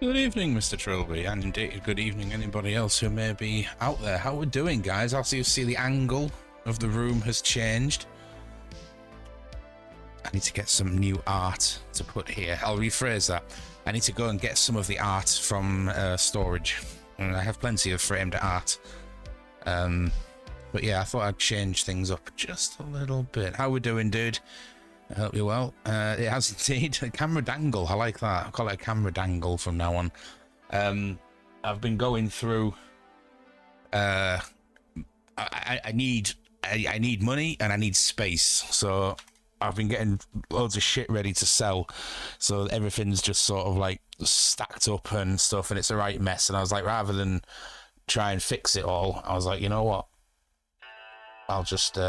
Good evening, Mr. Trilby, and indeed good evening anybody else who may be out there. How we're doing, guys? I'll see the angle of the room has changed. I need to get some new art to put here. I'll rephrase that. I need to go and get some of the art from storage. And I have plenty of framed art. But yeah, I thought I'd change things up just a little bit. How we doing, dude? I hope you're well. It has indeed. A camera dangle. I like that. I'll call it a camera dangle from now on. I've been going through... I need money and I need space. So I've been getting loads of shit ready to sell. So everything's just sort of like stacked up and stuff, and it's a right mess. And I was like, rather than try and fix it all, I was like, you know what? I'll just...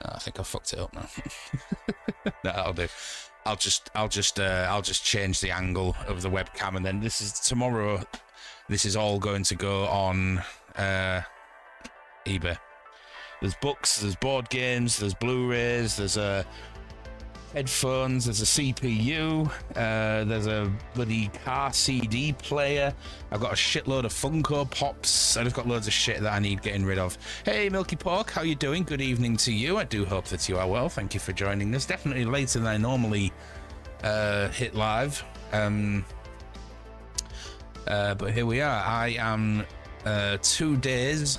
I think I fucked it up now. No, that'll do. I'll just change the angle of the webcam, and then this is tomorrow. This is all going to go on eBay. There's books, there's board games, there's Blu-rays, there's headphones, there's a CPU, there's a bloody car CD player. I've got a shitload of Funko Pops. I just got loads of shit that I need getting rid of. Hey, Milky Pork, how you doing? Good evening to you. I do hope that you are well. Thank you for joining us. Definitely later than I normally hit live. But here we are. I am 2 days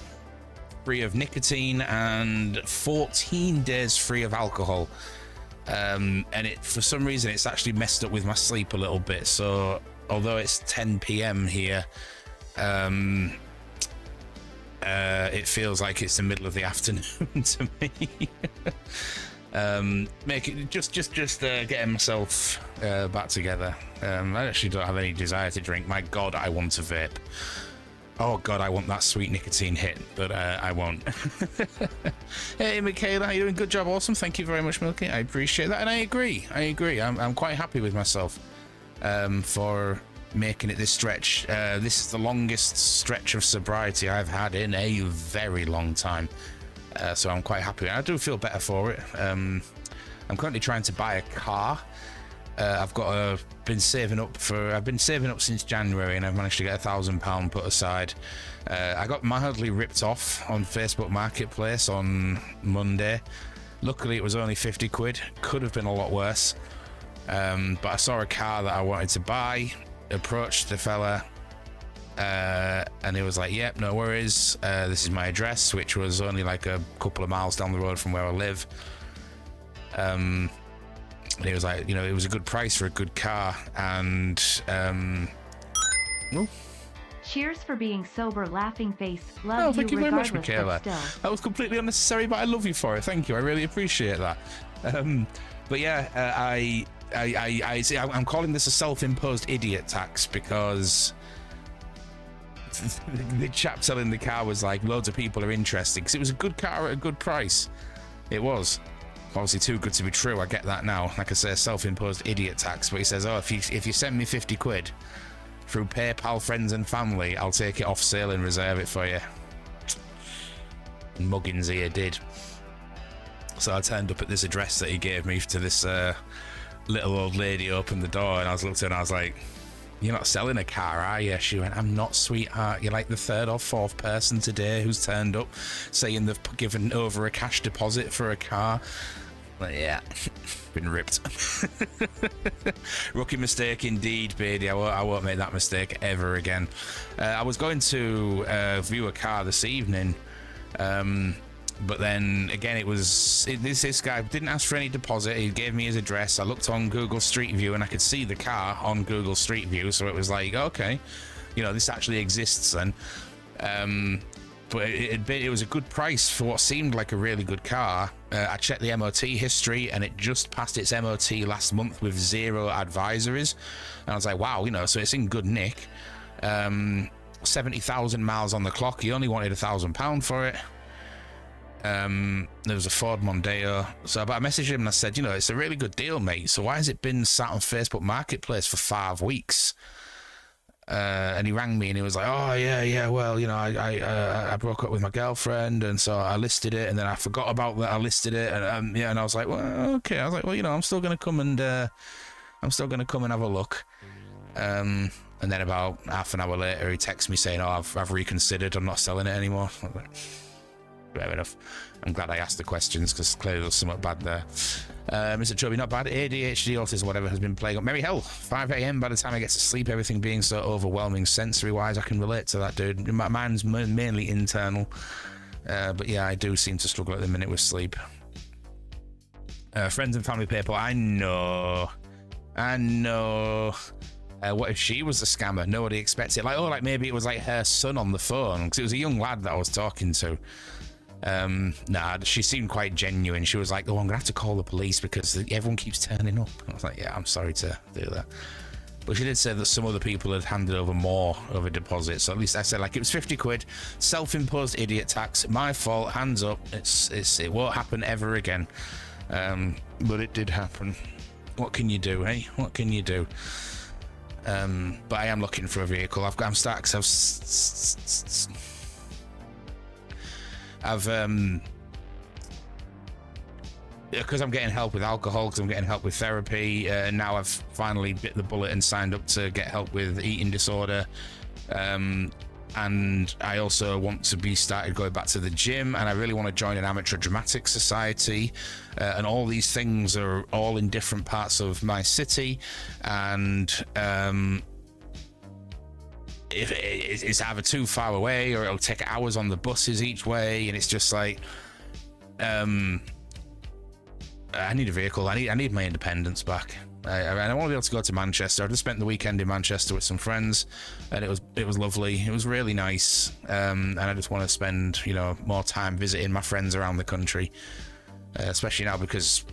free of nicotine and 14 days free of alcohol. And it, for some reason, it's actually messed up with my sleep a little bit. So although it's 10 p.m. here, it feels like it's the middle of the afternoon to me. Make it just getting myself back together. I actually don't have any desire to drink. My God, I want a vape. Oh God, I want that sweet nicotine hit, but I won't. Hey, Michaela, how you doing? Good job, awesome. Thank you very much, Milky. I appreciate that, and I agree. I'm quite happy with myself for making it this stretch. This is the longest stretch of sobriety I've had in a very long time. So I'm quite happy. I do feel better for it. I'm currently trying to buy a car. I've been saving up since January, and I've managed to get £1,000 put aside. I got mildly ripped off on Facebook Marketplace on Monday. Luckily, it was only 50 quid. Could have been a lot worse. But I saw a car that I wanted to buy, approached the fella, and he was like, yep, no worries. This is my address, which was only like a couple of miles down the road from where I live. And he was like, you know, it was a good price for a good car, and cheers for being sober, laughing face. Love thank you very much, Michaela. Still. That was completely unnecessary, but I love you for it. Thank you, I really appreciate that. But yeah, I'm calling this a self-imposed idiot tax because the chap selling the car was like, loads of people are interested because it was a good car at a good price. It was. Obviously too good to be true, I get that now. Like I say, self-imposed idiot tax, but he says, oh, if you send me 50 quid through PayPal, friends and family, I'll take it off sale and reserve it for you. And Muggins here did. So I turned up at this address that he gave me to this little old lady, opened the door, and I was looked at her and I was like, you're not selling a car, are you? She went, I'm not, sweetheart. You're like the 3rd or 4th person today who's turned up saying they've given over a cash deposit for a car. Like, yeah, been ripped. Rookie mistake indeed, Beardy. I won't make that mistake ever again. I was going to view a car this evening, but then again, this guy didn't ask for any deposit. He gave me his address. I looked on Google Street View and I could see the car on Google Street View, so it was like, okay, you know, this actually exists then. But it was a good price for what seemed like a really good car. I checked the MOT history and it just passed its MOT last month with 0 advisories. And I was like, wow, you know, so it's in good nick. 70,000 miles on the clock. He only wanted £1,000 for it. There was a Ford Mondeo. But I messaged him and I said, you know, it's a really good deal, mate. So why has it been sat on Facebook Marketplace for 5 weeks? And he rang me and he was like, oh yeah, well, you know, I broke up with my girlfriend, and so I listed it, and then I forgot about that I listed it, and yeah, and I was like, well, okay. I was like, well, you know, I'm still gonna come and I'm still going to come and have a look. And then about half an hour later, he texts me saying, oh, I've reconsidered. I'm not selling it anymore. I was like, fair enough. I'm glad I asked the questions because clearly there's somewhat bad there. Mr. Chubby, not bad. ADHD, autism, whatever has been playing up. Merry hell, 5 a.m. by the time I get to sleep, everything being so overwhelming sensory-wise, I can relate to that, dude. Mine's mainly internal. But yeah, I do seem to struggle at the minute with sleep. Friends and family people, I know. What if she was a scammer? Nobody expects it. Like maybe it was like her son on the phone, because it was a young lad that I was talking to. Nah, she seemed quite genuine. She was like, oh, I'm gonna have to call the police because everyone keeps turning up. I was like, yeah, I'm sorry to do that. But she did say that some other people had handed over more of a deposit. So at least I said, like, it was 50 quid, self-imposed idiot tax, my fault, hands up. It won't happen ever again. But it did happen. What can you do, hey? What can you do? But I am looking for a vehicle. I'm starting because because I'm getting help with alcohol, because I'm getting help with therapy, and now I've finally bit the bullet and signed up to get help with eating disorder. And I also want to be started going back to the gym, and I really want to join an amateur dramatic society, and all these things are all in different parts of my city, and if it's either too far away or it'll take hours on the buses each way, and it's just like I need a vehicle. I need my independence back. I want to be able to go to Manchester. I just spent the weekend in Manchester with some friends, and it was lovely. It was really nice, and I just want to spend more time visiting my friends around the country, especially now because,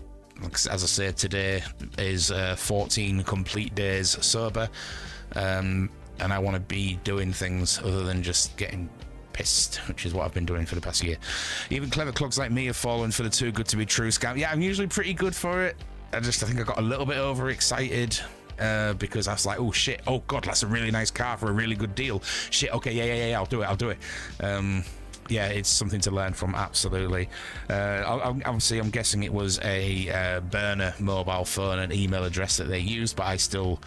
as I said, today is 14 complete days sober, and I want to be doing things other than just getting pissed, which is what I've been doing for the past year. Even clever clugs like me have fallen for the too good to be true scam. Yeah, I'm usually pretty good for it. I think I got a little bit overexcited because I was like, oh shit, oh god, that's a really nice car for a really good deal. Shit, okay, yeah, I'll do it. Yeah, it's something to learn from, absolutely. Obviously, I'm guessing it was a burner mobile phone and email address that they used, but I still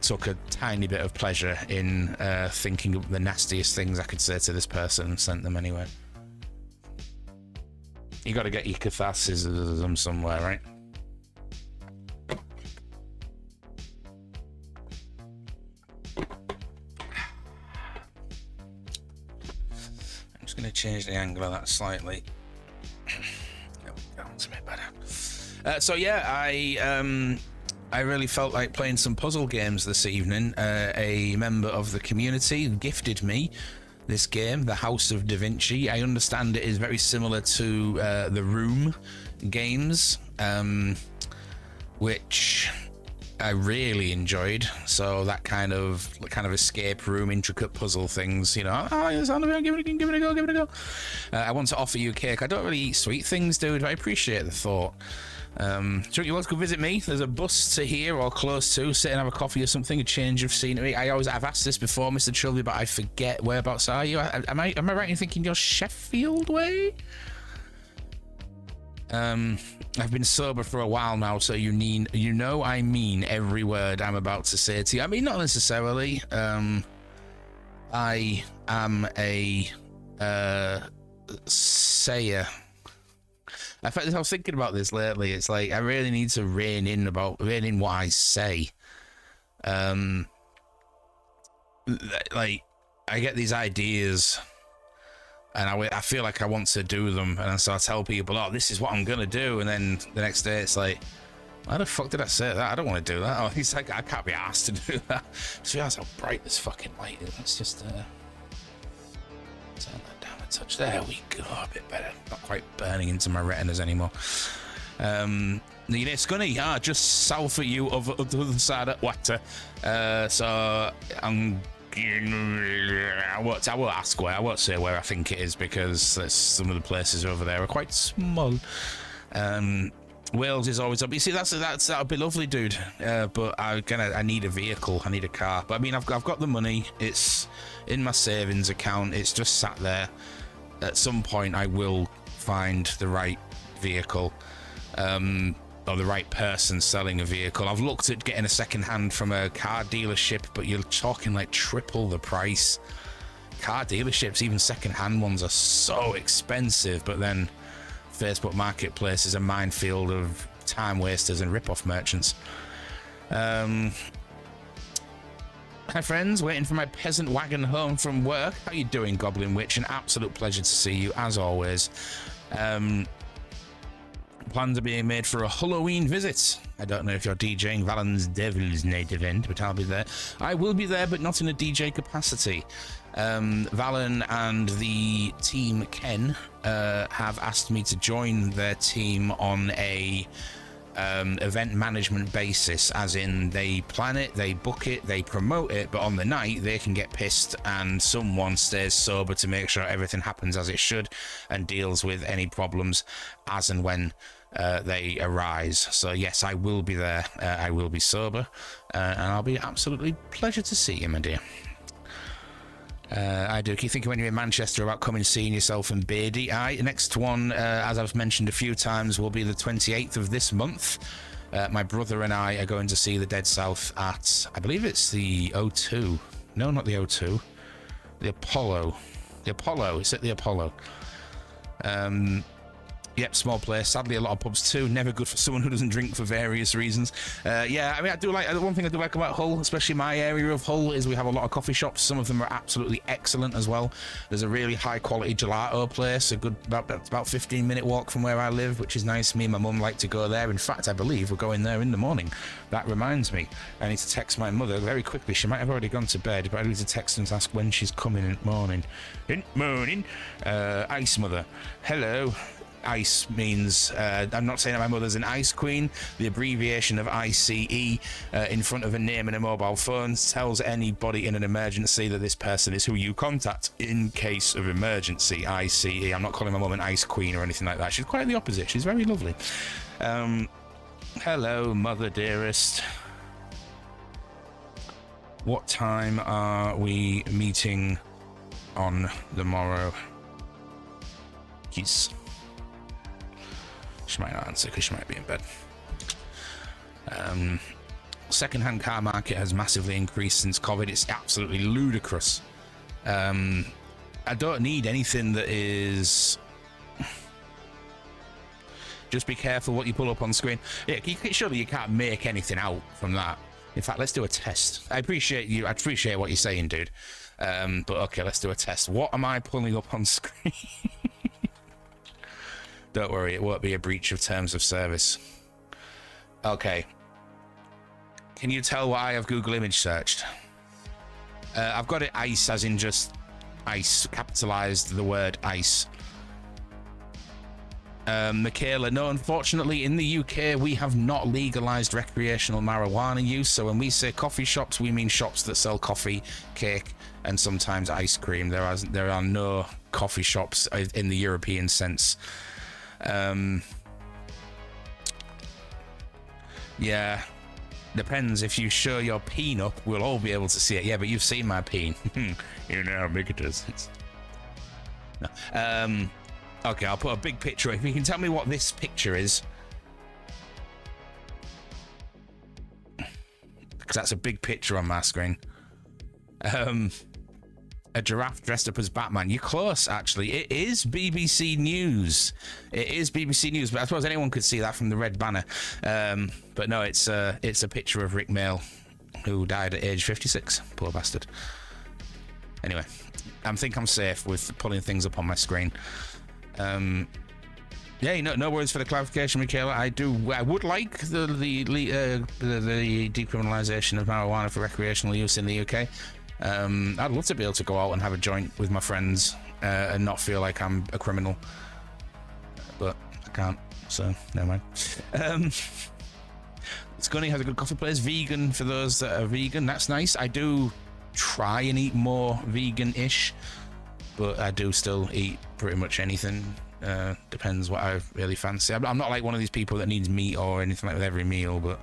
took a tiny bit of pleasure in thinking of the nastiest things I could say to this person and sent them anyway. You got to get your catharsis somewhere, right? Going to change the angle of that slightly. There we go, it's a bit better. So yeah, I really felt like playing some puzzle games this evening. A member of the community gifted me this game, The House of Da Vinci. I understand it is very similar to the Room games, which I really enjoyed. So that kind of escape room, intricate puzzle things, give it a go. I want to offer you a cake. I don't really eat sweet things, dude, but I appreciate the thought. So you want to go visit me? There's a bus to here or close to. Sit and have a coffee or something, a change of scenery. I've asked this before, Mr. Chilby, but I forget whereabouts are you. Am I right in thinking you're Sheffield way? I've been sober for a while now, so I mean every word I'm about to say to you. I mean, not necessarily. I am a sayer. In fact, I was thinking about this lately. It's like I really need to rein in what I say. Like I get these ideas, and I feel like I want to do them, and so I tell people, oh, this is what I'm gonna do, and then the next day it's like, why the fuck did I say that? I don't want to do that. Oh, he's like, I can't be asked to do that. So realize how bright this fucking light is. Let's just turn that down a touch. There we go, a bit better. Not quite burning into my retinas anymore. It's gonna just south of you over the other side of water. So I'm I will ask where. I won't say where I think it is because some of the places over there are quite small. Wales is always up. You see, that'd be lovely, dude. But I need a vehicle. I need a car. But I mean, I've got the money. It's in my savings account. It's just sat there. At some point, I will find the right vehicle. or the right person selling a vehicle. I've looked at getting a second hand from a car dealership, but you're talking like triple the price. Car dealerships, even second hand ones, are so expensive, but then Facebook Marketplace is a minefield of time wasters and rip-off merchants. Hi friends, waiting for my peasant wagon home from work. How you doing, Goblin Witch? An absolute pleasure to see you, as always. Plans are being made for a Halloween visit. I don't know if you're DJing Valen's Devil's Night event, but I'll be there. I will be there, but not in a DJ capacity. Valen and the team Ken have asked me to join their team on a event management basis, as in they plan it, they book it, they promote it, but on the night they can get pissed and someone stays sober to make sure everything happens as it should and deals with any problems as and when they arise. So yes, I will be there. I will be sober, and I'll be absolutely pleasure to see you, my dear. I do keep thinking when you're in Manchester about coming seeing yourself and Beardy. Next one, as I've mentioned a few times, will be the 28th of this month. My brother and I are going to see the Dead South at, I believe it's the O2. No, not the O2. The Apollo. The Apollo. It's at the Apollo. Yep, small place. Sadly, a lot of pubs too. Never good for someone who doesn't drink for various reasons. Yeah, I mean, I do like, the one thing I do like about Hull, especially my area of Hull, is we have a lot of coffee shops. Some of them are absolutely excellent as well. There's a really high quality gelato place, a good about 15-minute walk from where I live, which is nice. Me and my mum like to go there. In fact, I believe we're going there in the morning. That reminds me, I need to text my mother very quickly. She might have already gone to bed, but I need to text and ask when she's coming in the morning. Ice Mother, hello. Ice means, I'm not saying that my mother's an ice queen. The abbreviation of ICE in front of a name and a mobile phone tells anybody in an emergency that this person is who you contact in case of emergency. ICE. I'm not calling my mum an ice queen or anything like that. She's quite the opposite. She's very lovely. Hello, mother dearest. What time are we meeting on the morrow? Yes. She might not answer because she might be in bed. Second-hand car market has massively increased since COVID. It's absolutely ludicrous. I don't need anything that is... Just be careful what you pull up on screen. Yeah, surely you can't make anything out from that. In fact, let's do a test. I appreciate you. I appreciate what you're saying, dude. But okay, let's do a test. What am I pulling up on screen? Don't worry, it won't be a breach of terms of service. Okay. Can you tell why I've Google image searched? I've got it ice, as in just ice, capitalized the word ice. Michaela, no, unfortunately in the UK we have not legalized recreational marijuana use, so when we say coffee shops we mean shops that sell coffee, cake and sometimes ice cream. There are no coffee shops in the European sense. Yeah, depends. If you show your peen up, we'll all be able to see it. Yeah, but you've seen my peen. You know how big it is. No. Okay, I'll put a big picture. If you can tell me what this picture is, because that's a big picture on my screen. A giraffe dressed up as Batman. You're close, actually. It is BBC News. It is BBC News, but I suppose anyone could see that from the red banner. But no, it's a picture of Rick Mail, who died at age 56. Poor bastard. Anyway, I think I'm safe with pulling things up on my screen. Yeah, no worries for the clarification, Michaela. I would like the decriminalisation of marijuana for recreational use in the UK. I'd love to be able to go out and have a joint with my friends and not feel like I'm a criminal, but I can't, so never mind. Scunny has a good coffee place, vegan for those that are vegan. That's nice. I do try and eat more vegan-ish, but I do still eat pretty much anything. Depends what I really fancy. I'm not like one of these people that needs meat or anything like with every meal, but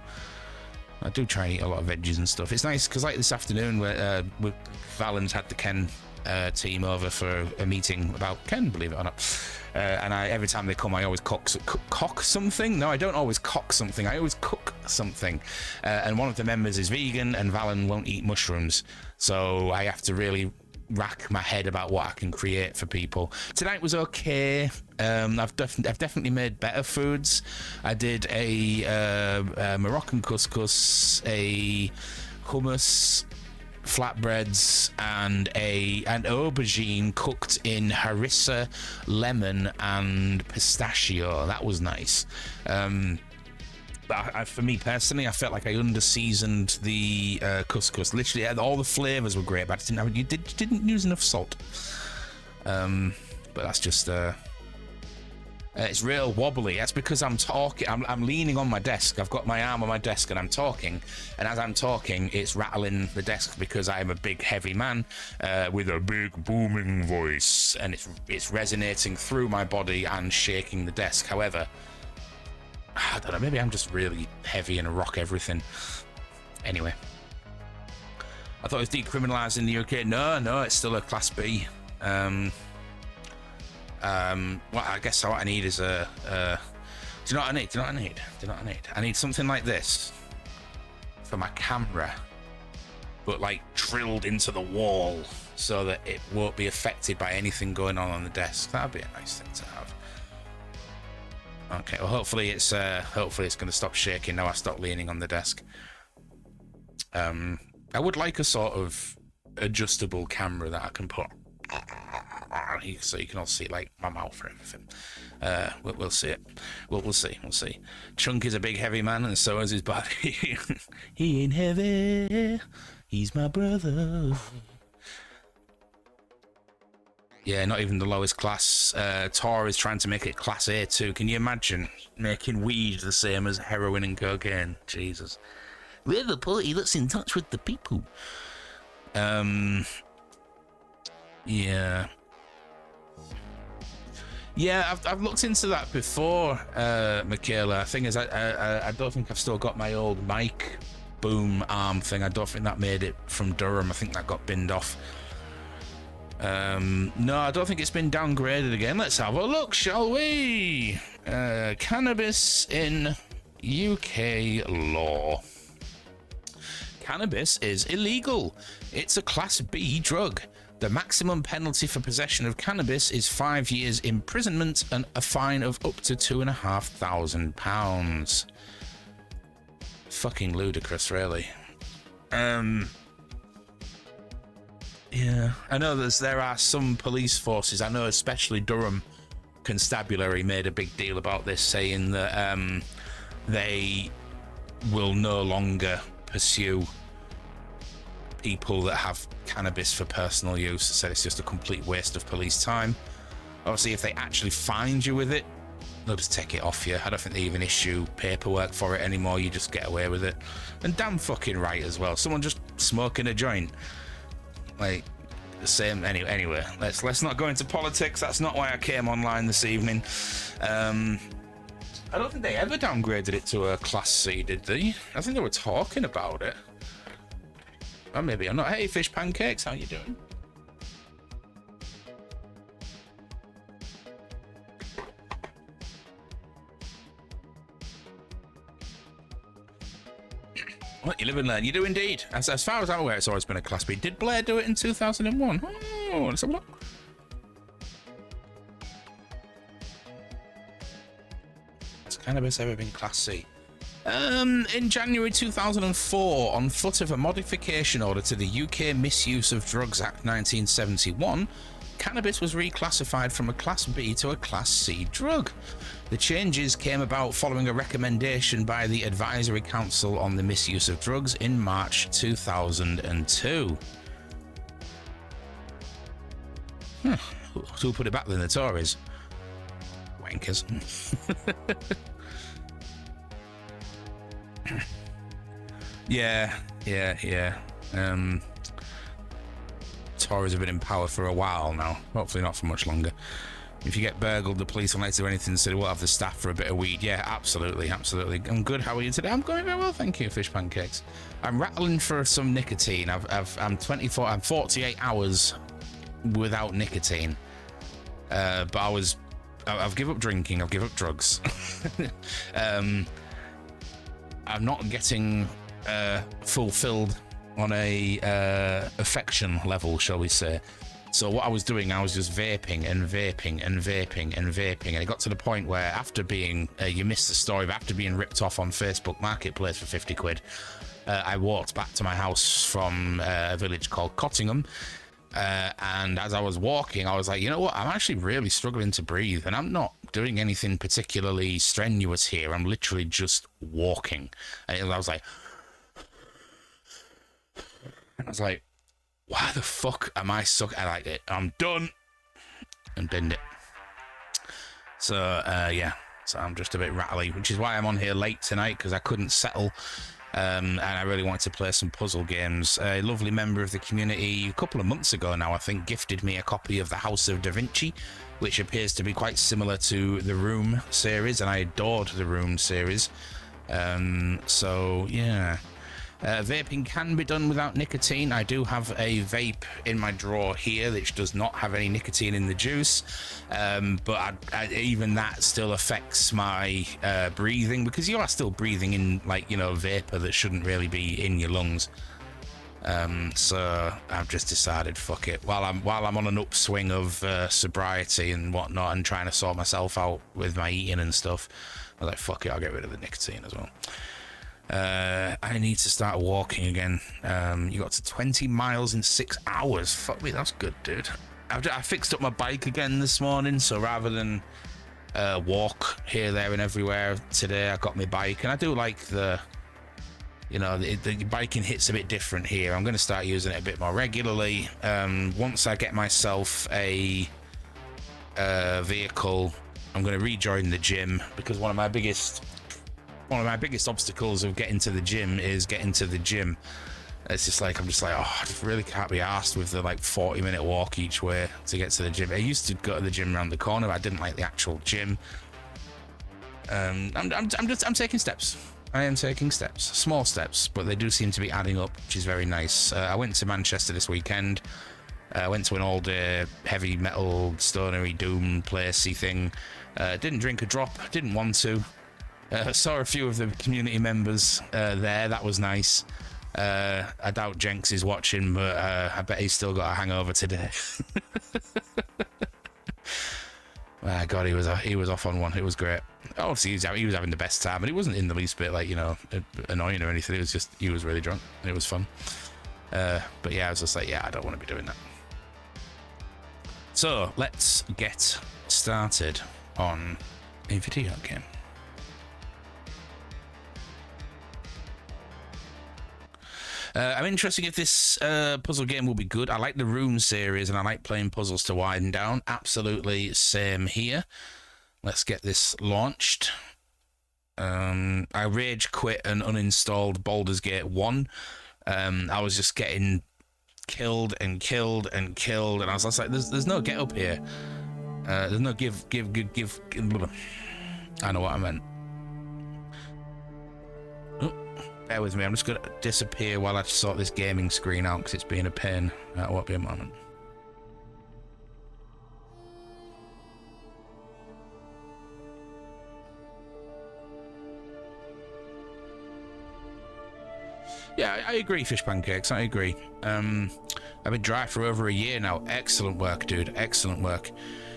I do try and eat a lot of veggies and stuff. It's nice because like this afternoon where Valen's had the Ken team over for a meeting about Ken, believe it or not. And every time they come, I always cock something. No, I don't always cock something. I always cook something. And one of the members is vegan, and Valen won't eat mushrooms. So I have to really rack my head about what I can create for people. Tonight was okay. I've definitely made better foods. I did a Moroccan couscous, a hummus, flatbreads, and an aubergine cooked in harissa, lemon, and pistachio. That was nice. But for me personally, I felt like I under-seasoned the couscous. Literally, all the flavors were great, but you didn't use enough salt. But that's just it's real wobbly. That's because I'm talking. I'm leaning on my desk. I've got my arm on my desk and I'm talking. And as I'm talking, it's rattling the desk because I'm a big, heavy man with a big, booming voice, and it's resonating through my body and shaking the desk. However, I don't know. Maybe I'm just really heavy and rock everything. Anyway, I thought it was decriminalised in the UK. No, it's still a Class B. Well, I guess what I need is a. Do you know what I need? I need something like this for my camera, but like drilled into the wall so that it won't be affected by anything going on the desk. That'd be a nice thing to have. Okay, well, hopefully it's going to stop shaking now I stop leaning on the desk. I would like a sort of adjustable camera that I can put so you can all see like my mouth or everything. We'll see it. We'll see. Chunk is a big heavy man, and so is his body. He ain't heavy. He's my brother. Yeah, not even the lowest class. Tor is trying to make it Class A too. Can you imagine making weed the same as heroin and cocaine? Jesus. We have a party that's in touch with the people. Yeah. Yeah, I've looked into that before, Michaela. Thing is, I don't think I've still got my old mic boom arm thing. I don't think that made it from Durham. I think that got binned off. No, I don't think it's been downgraded again. Let's have a look, shall we? Cannabis in UK law. Cannabis is illegal. It's a Class B drug. The maximum penalty for possession of cannabis is 5 years imprisonment and a fine of up to £2,500. Fucking ludicrous, really. Yeah, I know there are some police forces. I know especially Durham Constabulary made a big deal about this, saying that they will no longer pursue people that have cannabis for personal use. They said it's just a complete waste of police time. Obviously, if they actually find you with it, they'll just take it off you. I don't think they even issue paperwork for it anymore. You just get away with it. And damn fucking right as well. Someone just smoking a joint. Like, the same. Anyway, let's not go into politics. That's not why I came online this evening. I don't think they ever downgraded it to a Class C, did they? I think they were talking about it. Or maybe I'm not. Hey, Fish Pancakes, how you doing? Well, you live and learn. You do indeed. As far as I'm aware, it's always been a Class B. Did Blair do it in 2001? Oh, let's have a look. Has cannabis ever been Class C? In January 2004, on foot of a modification order to the UK Misuse of Drugs Act 1971, cannabis was reclassified from a Class B to a Class C drug. The changes came about following a recommendation by the Advisory Council on the Misuse of Drugs in March 2002. Who put it back then? The Tories? Wankers. Yeah. Tories have been in power for a while now. Hopefully not for much longer. If you get burgled, the police won't let you do anything, so we'll have the staff for a bit of weed. Yeah, absolutely. I'm good. How are you today? I'm going very well, thank you, Fish Pancakes. I'm rattling for some nicotine. I'm 48 hours without nicotine. But I've given up drinking, I've given up drugs. I'm not getting fulfilled on a affection level, shall we say. So what I was doing, I was just vaping and vaping and vaping and vaping, and it got to the point where after being, you missed the story, but after being ripped off on Facebook Marketplace for 50 quid, I walked back to my house from a village called Cottingham, and as I was walking, I was like, you know what, I'm actually really struggling to breathe, and I'm not doing anything particularly strenuous here, I'm literally just walking. And I was like, why the fuck am I suck? I like it. I'm done. And binned it. So, yeah. So I'm just a bit rattly, which is why I'm on here late tonight, because I couldn't settle. And I really wanted to play some puzzle games. A lovely member of the community, a couple of months ago now, I think, gifted me a copy of The House of Da Vinci, which appears to be quite similar to the Room series, and I adored the Room series. So, yeah. Vaping can be done without nicotine. I do have a vape in my drawer here which does not have any nicotine in the juice, but even that still affects my breathing, because you are still breathing in, like, you know, vapor that shouldn't really be in your lungs. So I've just decided, fuck it. While I'm on an upswing of sobriety and whatnot, and trying to sort myself out with my eating and stuff, I was like, fuck it, I'll get rid of the nicotine as well. I need to start walking again. You got to 20 miles in 6 hours. Fuck me, that's good, dude. I fixed up my bike again this morning, so rather than walk here, there, and everywhere today, I got my bike, and I do like the biking hits a bit different here. I'm going to start using it a bit more regularly. Once I get myself a vehicle, I'm going to rejoin the gym, because one of my biggest obstacles of getting to the gym is getting to the gym. It's just like, I'm just like, oh, I just really can't be arsed with the like 40-minute walk each way to get to the gym. I used to go to the gym around the corner, but I didn't like the actual gym. I'm taking steps. I am taking steps, small steps, but they do seem to be adding up, which is very nice. I went to Manchester this weekend. I went to an all-day heavy metal stonery doom placey thing. Didn't drink a drop, didn't want to. Saw a few of the community members there. That was nice. I doubt Jenks is watching, but I bet he's still got a hangover today. God, he was off on one. It was great. Obviously, he was having the best time, and it wasn't in the least bit like, you know, annoying or anything. It was just, he was really drunk, and it was fun. But yeah, I was just like, yeah, I don't want to be doing that. So let's get started on a video game. I'm interested if this puzzle game will be good. I like the Room series, and I like playing puzzles to wind down. Absolutely same here. Let's get this launched. I rage quit and uninstalled Baldur's Gate 1. I was just getting killed and killed and killed, and I was just like, there's no get up here. There's no give. I know what I meant. Bear with me, I'm just going to disappear while I sort this gaming screen out, because it's being a pain. That won't be a moment. Yeah, I agree, Fish Pancakes, I agree. I've been dry for over a year now. Excellent work, dude, excellent work.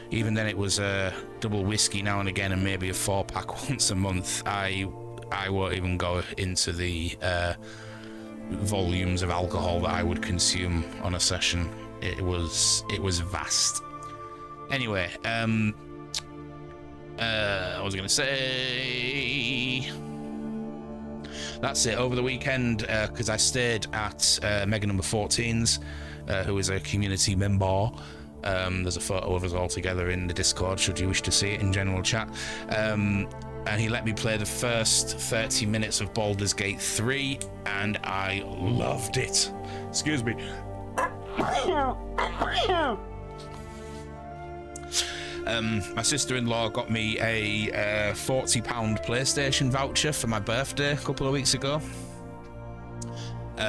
Even then it was a double whiskey now and again, and maybe a 4-pack once a month. I won't even go into the volumes of alcohol that I would consume on a session. It was vast. Anyway, I was going to say, that's it. Over the weekend, because I stayed at Mega Number 14's, who is a community member. There's a photo of us all together in the Discord, should you wish to see it in general chat. And he let me play the first 30 minutes of Baldur's Gate 3, and I loved it. Excuse me. My sister-in-law got me a £40 PlayStation voucher for my birthday a couple of weeks ago.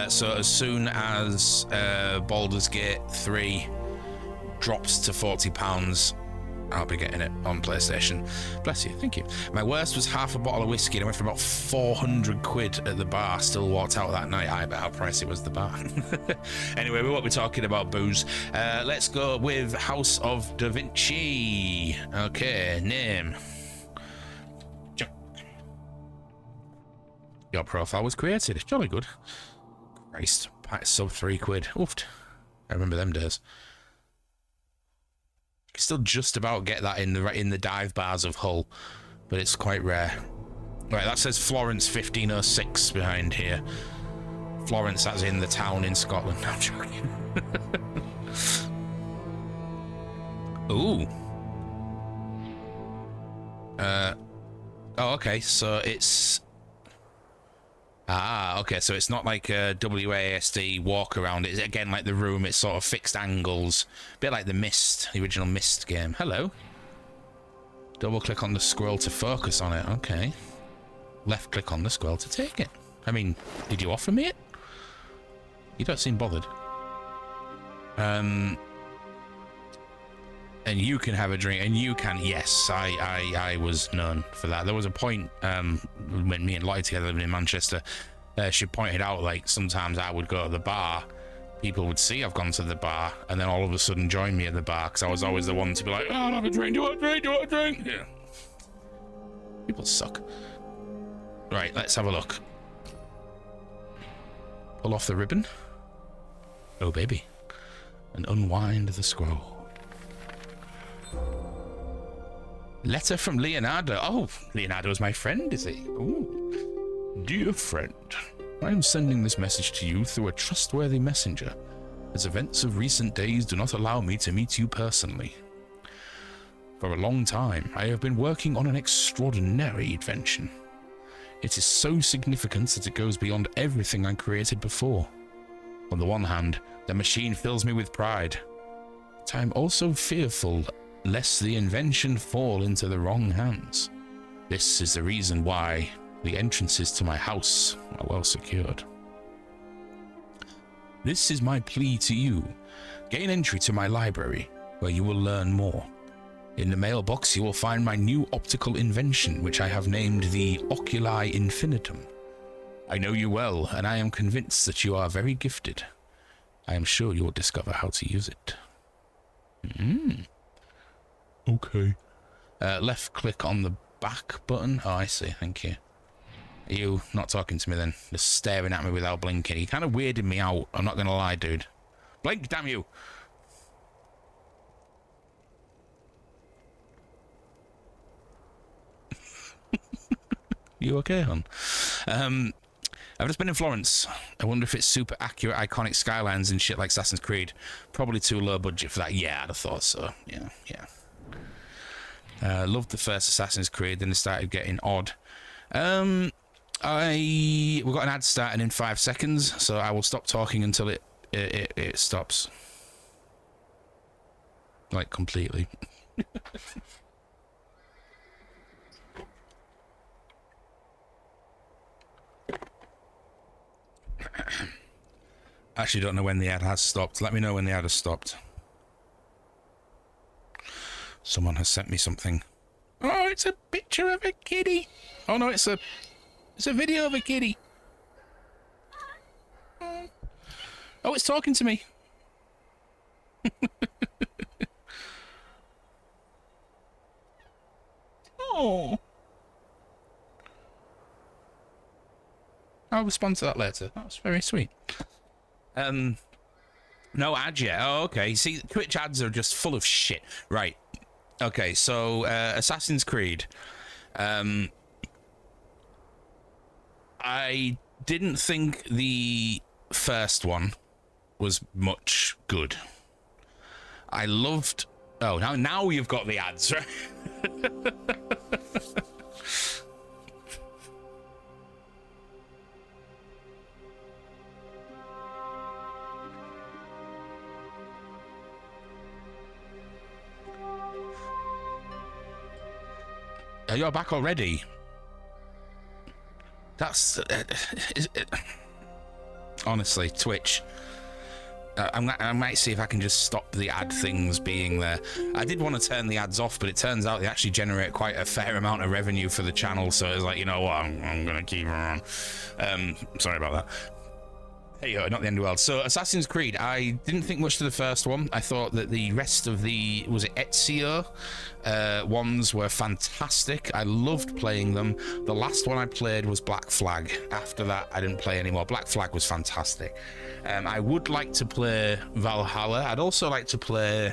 So as soon as Baldur's Gate 3 drops to £40, I'll be getting it on PlayStation. Bless you, thank you. My worst was half a bottle of whiskey and I went for about 400 quid at the bar. Still walked out that night. I bet how pricey was the bar. Anyway, we won't be talking about booze. Let's go with House of Da Vinci. Okay, name. Your profile was created. It's jolly good. Christ, sub £3. Oofed. I remember them days. You can still just about get that in the dive bars of Hull, but it's quite rare. Right, that says Florence 1506 behind here. Florence, that's in the town in Scotland. No, I'm joking. Ooh. Oh, okay, so it's... Ah, okay, so it's not like a WASD walk around. It's again like the room, it's sort of fixed angles. A bit like the Myst, the original Myst game. Hello. Double click on the scroll to focus on it. Okay. Left click on the scroll to take it. I mean, did you offer me it? You don't seem bothered. And you can have a drink, and you can. Yes, I was known for that. There was a point when me and Lottie together living in Manchester, she pointed out like sometimes I would go to the bar, people would see I've gone to the bar, and then all of a sudden join me at the bar because I was always the one to be like, oh, I'll have a drink, do I drink, do I drink? Yeah. People suck. Right, let's have a look. Pull off the ribbon. Oh baby, and unwind the scroll. Letter from Leonardo. Oh, Leonardo is my friend, is he? Ooh. Dear friend, I am sending this message to you through a trustworthy messenger, as events of recent days do not allow me to meet you personally. For a long time, I have been working on an extraordinary invention. It is so significant that it goes beyond everything I created before. On the one hand, the machine fills me with pride, but I am also fearful lest the invention fall into the wrong hands. This is the reason why the entrances to my house are well secured. This is my plea to you. Gain entry to my library, where you will learn more. In the mailbox you will find my new optical invention, which I have named the Oculi Infinitum. I know you well, and I am convinced that you are very gifted. I am sure you will discover how to use it. Okay. Left click on the back button. Oh, I see. Thank you. Are you not talking to me then? Just staring at me without blinking. You kind of weirded me out. I'm not going to lie, dude. Blink, damn you. You okay, hon? I've just been in Florence. I wonder if it's super accurate, iconic skylines and shit like Assassin's Creed. Probably too low budget for that. Yeah, I'd have thought so. Yeah. Loved the first Assassin's Creed, then it started getting odd. We've got an ad starting in 5 seconds, so I will stop talking until it stops. Like, completely. I actually don't know when the ad has stopped. Let me know when the ad has stopped. Someone has sent me something. Oh, it's a picture of a kitty. Oh no, it's a video of a kitty. Oh, it's talking to me. Oh. I'll respond to that later. That's very sweet. No ad yet. Oh, okay. See, Twitch ads are just full of shit. Right. Okay, so Assassin's Creed. I didn't think the first one was much good. I loved... Oh, now you've got the ads, right? You're back already. That's honestly, Twitch. I might see if I can just stop the ad things being there. I did want to turn the ads off, but it turns out they actually generate quite a fair amount of revenue for the channel, so it's like, you know what, I'm gonna keep them on. Sorry about that. Hey yo, not the end of the world. So Assassin's Creed, I didn't think much to the first one. I thought that the rest of the, was it Ezio ones were fantastic. I loved playing them. The last one I played was Black Flag. After that, I didn't play anymore. Black Flag was fantastic. I would like to play Valhalla. I'd also like to play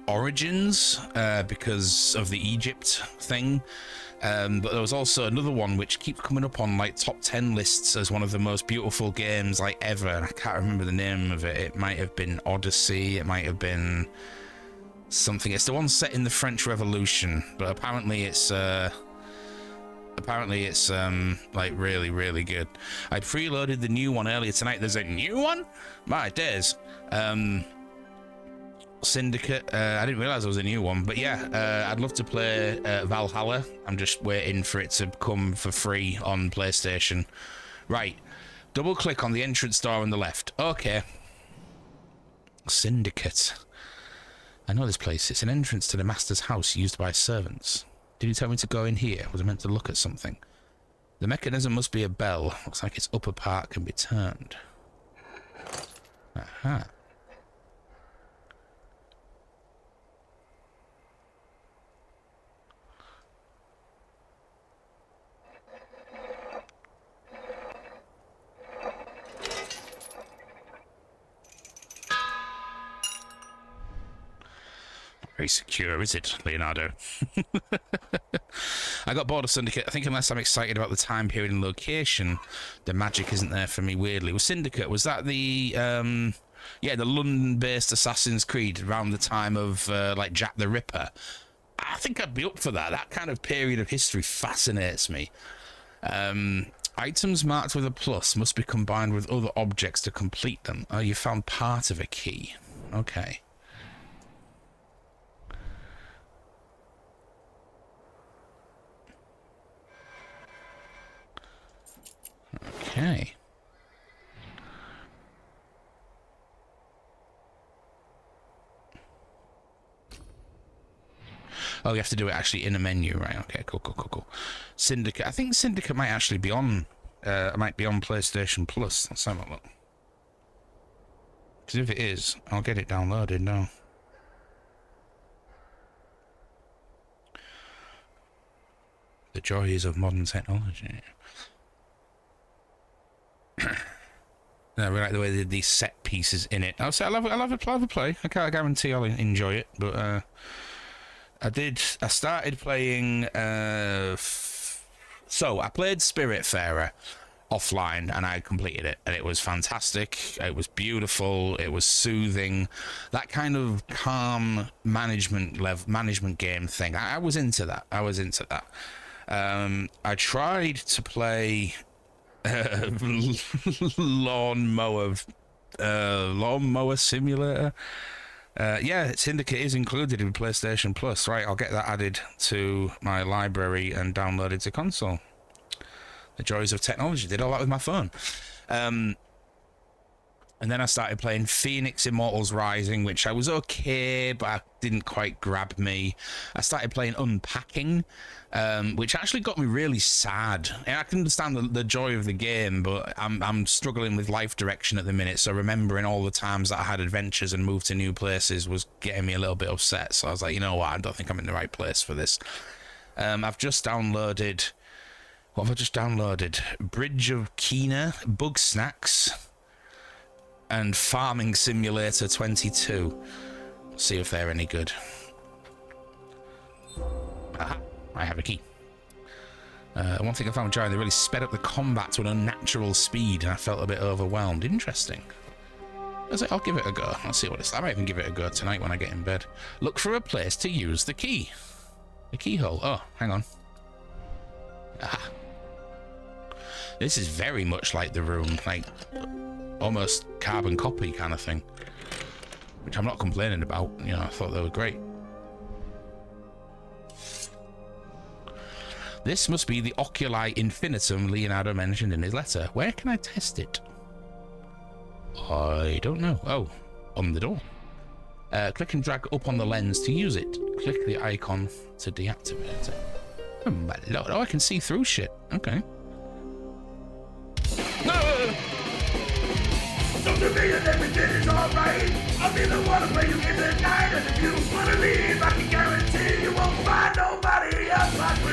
Origins because of the Egypt thing. But there was also another one which keeps coming up on like top 10 lists as one of the most beautiful games like ever, and I can't remember the name of it. It might have been Odyssey, it might have been something. It's the one set in the French Revolution, but apparently it's like really good. I preloaded the new one earlier tonight. There's a new one? My days. Syndicate. I didn't realize there was a new one, but yeah, I'd love to play Valhalla. I'm just waiting for it to come for free on PlayStation. Right, double click on the entrance door on the left. Okay. Syndicate. I know this place. It's an entrance to the master's house used by servants. Did you tell me to go in here? Was I meant to look at something? The mechanism must be a bell. Looks like its upper part can be turned. Aha. Very secure, is it, Leonardo? I got bored of Syndicate. I think unless I'm excited about the time period and location, the magic isn't there for me, weirdly. Was Syndicate, was that the, yeah, the London-based Assassin's Creed around the time of, like, Jack the Ripper? I think I'd be up for that. That kind of period of history fascinates me. Items marked with a plus must be combined with other objects to complete them. Oh, you found part of a key. Okay. Okay. Oh, you have to do it actually in a menu, right? Okay, cool. Syndicate. I think Syndicate might actually be on. Might be on PlayStation Plus. Let's have a look. Because if it is, I'll get it downloaded now. The joys of modern technology. No, we like the way they did these set pieces in it. I'll say I love a play. I can't guarantee I'll enjoy it, but I started playing. So I played Spiritfarer offline, and I completed it, and it was fantastic. It was beautiful. It was soothing. That kind of calm management game thing. I was into that. I tried to play. Lawnmower simulator. Yeah, Syndicate is included in PlayStation Plus. Right, I'll get that added to my library and downloaded to console. The joys of technology. Did all that with my phone. And then I started playing Phoenix Immortals Rising, which I was okay, but didn't quite grab me. I started playing Unpacking, which actually got me really sad. And I can understand the joy of the game, but I'm struggling with life direction at the minute, so remembering all the times that I had adventures and moved to new places was getting me a little bit upset. So I was like, you know what, I don't think I'm in the right place for this. I've just downloaded... What have I just downloaded? Bridge of Kina, Bug Snacks, and Farming Simulator 22. See if they're any good. Aha, I have a key. One thing I found jarring, they really sped up the combat to an unnatural speed, and I felt a bit overwhelmed. Interesting. I'll give it a go. I'll see what it's like. I might even give it a go tonight when I get in bed. Look for a place to use the key. The keyhole. Oh, hang on. Aha. This is very much like The Room, like almost carbon copy kind of thing, which I'm not complaining about. You know, I thought they were great. This must be the Oculi Infinitum Leonardo mentioned in his letter. Where can I test it? I don't know. Oh, on the door. Click and drag up on the lens to use it. Click the icon to deactivate it. Oh my lord. Oh, I can see through shit. Okay. No! So to me that everything is alright. I'll be the one to play you in the night. And if you wanna leave, I can guarantee you won't find nobody else like me.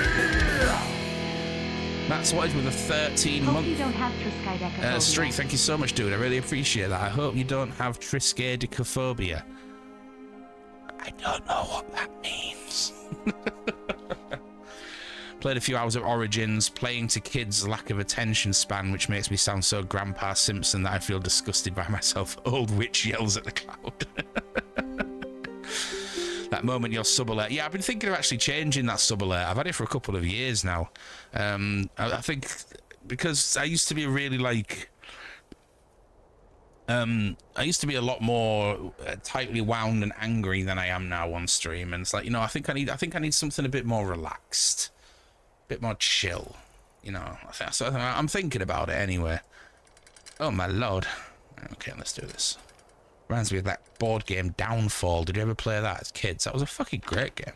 That's what is with a 13 Hope month you don't have triskaidekaphobia. streak. Thank you so much, dude. I really appreciate that. I hope you don't have triskaidekaphobia. I don't know what that means. Played a few hours of Origins, playing to kids' lack of attention span, which makes me sound so Grandpa Simpson that I feel disgusted by myself. Old witch yells at the cloud. That moment your sub alert. Yeah, I've been thinking of actually changing that sub alert. I've had it for a couple of years now. I think because I used to be really like... I used to be a lot more tightly wound and angry than I am now on stream, and it's like, you know, I think I need something a bit more relaxed, a bit more chill, you know. So I'm thinking about it anyway. Oh my lord. Okay, let's do this. Reminds me of that board game Downfall. Did you ever play that as kids? That was a fucking great game.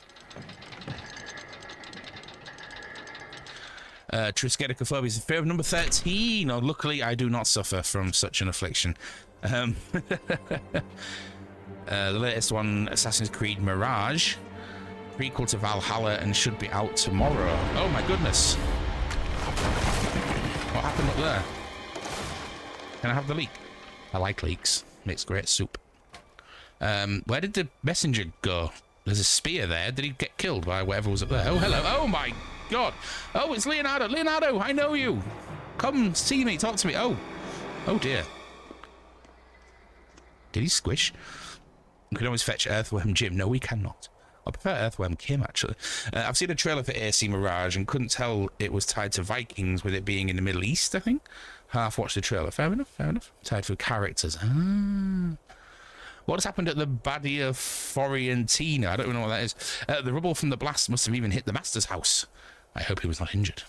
Triskaidekaphobia is favorite number 13. Oh, luckily, I do not suffer from such an affliction. The latest one, Assassin's Creed Mirage, prequel to Valhalla, and should be out tomorrow. Oh my goodness! What happened up there? Can I have the leak? I like leaks. Makes great soup. Where did the messenger go? There's a spear there. Did he get killed by whatever was up there? Oh, hello. Oh my god. Oh, it's Leonardo. Leonardo, I know you. Come see me. Talk to me. Oh. Oh dear. Did he squish? We can always fetch Earthworm Jim. No, we cannot. I prefer Earthworm Kim, actually. I've seen a trailer for AC Mirage and couldn't tell it was tied to Vikings, with it being in the Middle East, I think. Half watched the trailer. Fair enough, fair enough. Tied for characters. Ah. What has happened at the Badia Fiorentina? I don't even know what that is. The rubble from the blast must have even hit the master's house. I hope he was not injured.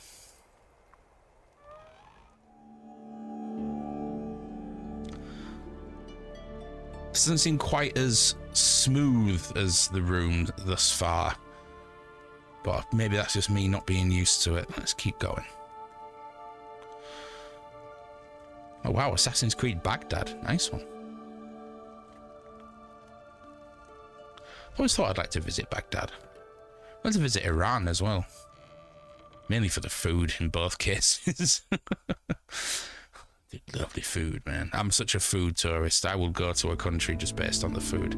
This doesn't seem quite as smooth as the room thus far. But maybe that's just me not being used to it. Let's keep going. Oh wow, Assassin's Creed Baghdad. Nice one. I always thought I'd like to visit Baghdad. I'd like to visit Iran as well. Mainly for the food in both cases. Lovely food, man. I'm such a food tourist. I will go to a country just based on the food.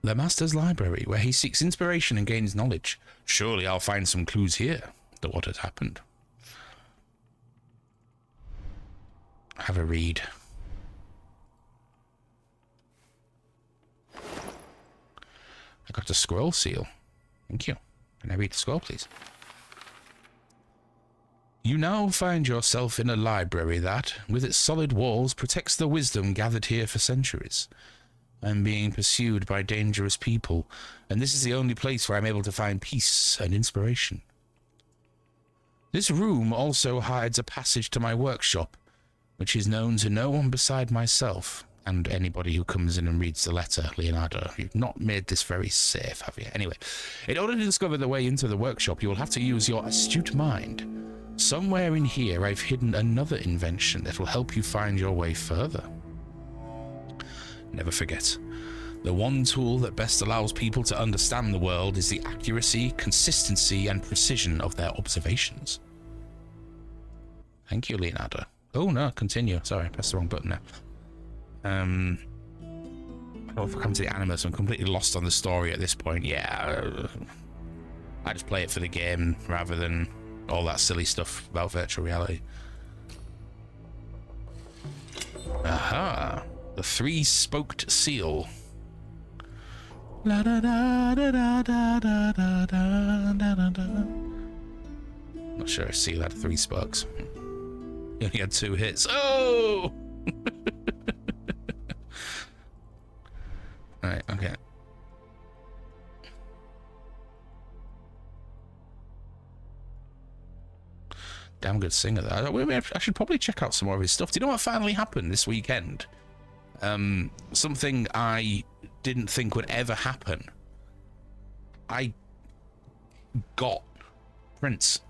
The Master's Library, where he seeks inspiration and gains knowledge. Surely I'll find some clues here to what had happened. Have a read. I got a scroll seal. Thank you. Can I read the scroll, please? You now find yourself in a library that, with its solid walls, protects the wisdom gathered here for centuries. I'm being pursued by dangerous people, and this is the only place where I'm able to find peace and inspiration. This room also hides a passage to my workshop, which is known to no one beside myself and anybody who comes in and reads the letter. Leonardo, you've not made this very safe, have you? Anyway, in order to discover the way into the workshop, you will have to use your astute mind. Somewhere in here, I've hidden another invention that will help you find your way further. Never forget, the one tool that best allows people to understand the world is the accuracy, consistency, and precision of their observations. Thank you, Leonardo. Oh no, continue. Sorry, I pressed the wrong button now. I don't know if I come to the anime, so I'm completely lost on the story at this point. Yeah, I just play it for the game rather than all that silly stuff about virtual reality. Aha, the three-spoked seal. La da da da da da da da da da da. Not sure a seal had 3 spokes. He only had 2 hits. Oh! Alright, okay. damn good singer. I should probably check out some more of his stuff. Do you know what finally happened this weekend? Something I didn't think would ever happen. I got Prince.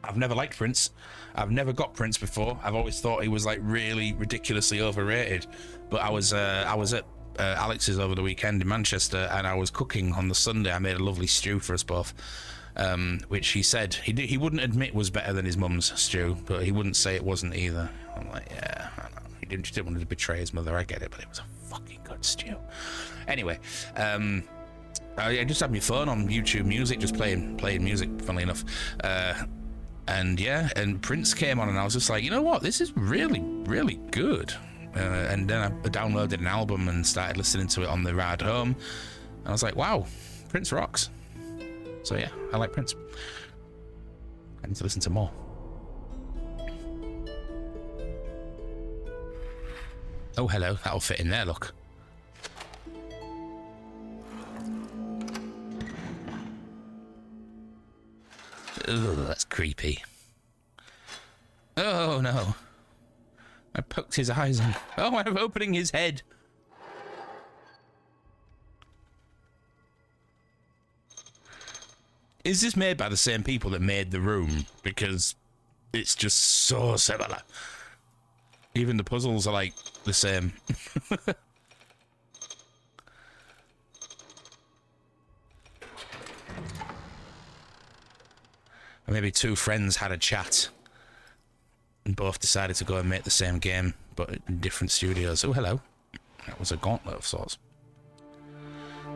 I've never liked Prince. I've never got Prince before. I've always thought he was like really ridiculously overrated. But I was at Alex's over the weekend in Manchester, and I was cooking on the Sunday. I made a lovely stew for us both, which he said he wouldn't admit was better than his mum's stew, but he wouldn't say it wasn't either. I'm like, yeah, I know. He didn't want to betray his mother. I get it, but it was a fucking good stew. Anyway, I just had my phone on YouTube Music, just playing music, funnily enough. And Prince came on, and I was just like, you know what? This is really, really good. And then I downloaded an album and started listening to it on the ride home. And I was like, wow, Prince rocks. So yeah, I like Prince. I need to listen to more. Oh, hello. That'll fit in there, look. Ugh, that's creepy. Oh, no. I poked his eyes in. Oh, I'm opening his head. Is this made by the same people that made The Room? Because it's just so similar. Even the puzzles are like the same. Or maybe two friends had a chat and both decided to go and make the same game, but in different studios. Oh, hello. That was a gauntlet of sorts.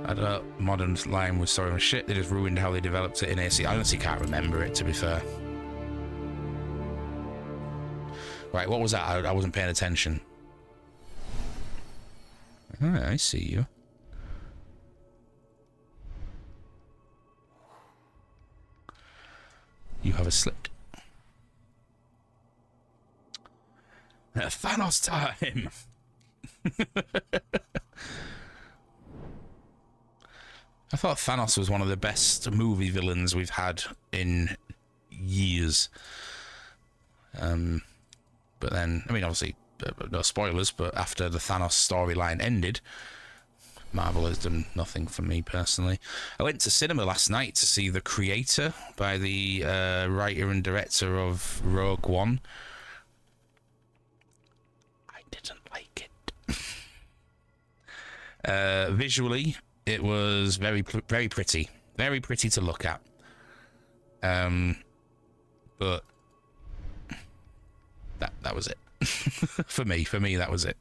I don't know, modern line was sorry and shit. They just ruined how they developed it in AC. I honestly can't remember it, to be fair. Right, what was that? I wasn't paying attention. Oh, I see you. You have a slipped. Thanos time! I thought Thanos was one of the best movie villains we've had in years. But then, I mean, obviously, no spoilers, but after the Thanos storyline ended, Marvel has done nothing for me personally. I went to cinema last night to see The Creator by the writer and director of Rogue One. I didn't like it. Visually, it was very pretty. Very pretty to look at. But that was it. For me, that was it.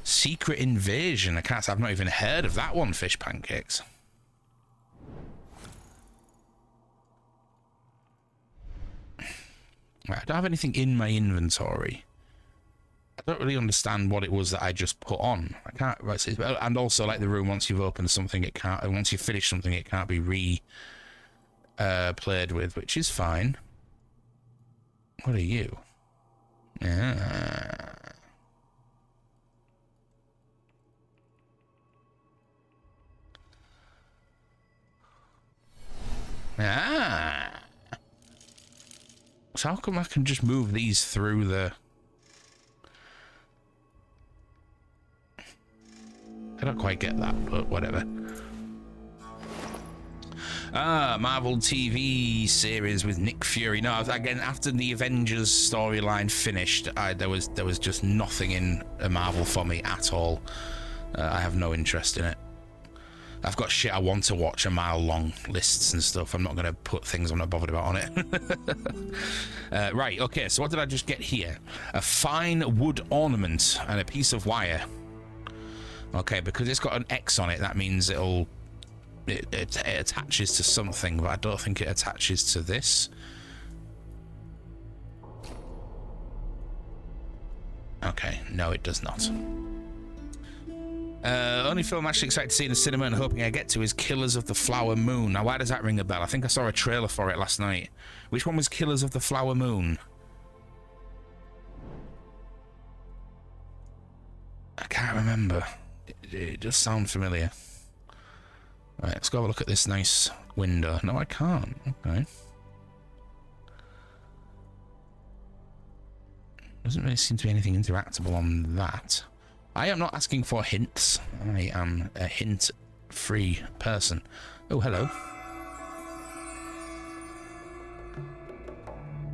Secret Invasion. I've not even heard of that one, Fish Pancakes. Right, I don't have anything in my inventory. I don't really understand what it was that I just put on. I can't. And also, like The Room, once you've opened something, it can't. Once you've finished something, it can't be played with, which is fine. What are you? Yeah. Ah. So how come I can just move these through the... I don't quite get that, but whatever. Marvel TV series with Nick Fury. No, again, after the Avengers storyline finished, there was just nothing in a Marvel for me at all. I have no interest in it. I've got shit I want to watch, a mile long lists and stuff. I'm not going to put things I'm not bothered about on it. Right, okay, so what did I just get here? A fine wood ornament and a piece of wire. Okay, because it's got an X on it, that means it attaches to something, but I don't think it attaches to this. Okay, no, it does not. Only film I'm actually excited to see in the cinema and hoping I get to is Killers of the Flower Moon. Now, why does that ring a bell? I think I saw a trailer for it last night. Which one was Killers of the Flower Moon? I can't remember. It does sound familiar. Right, let's go have a look at this nice window. No, I can't. Okay. Doesn't really seem to be anything interactable on that. I am not asking for hints. I am a hint-free person. Oh, hello.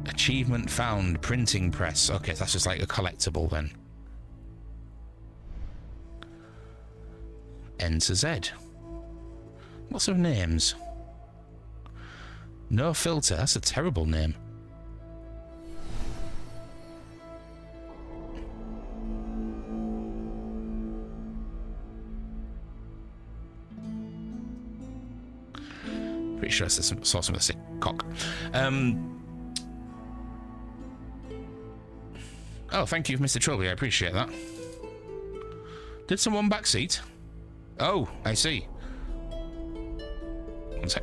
Achievement found, printing press. Okay, that's just like a collectible then. N to Z. Lots of names. No filter, that's a terrible name. Pretty sure I saw something with a sick cock. Oh, thank you, Mr. Trilby. I appreciate that. Did someone backseat? Oh, I see. One sec.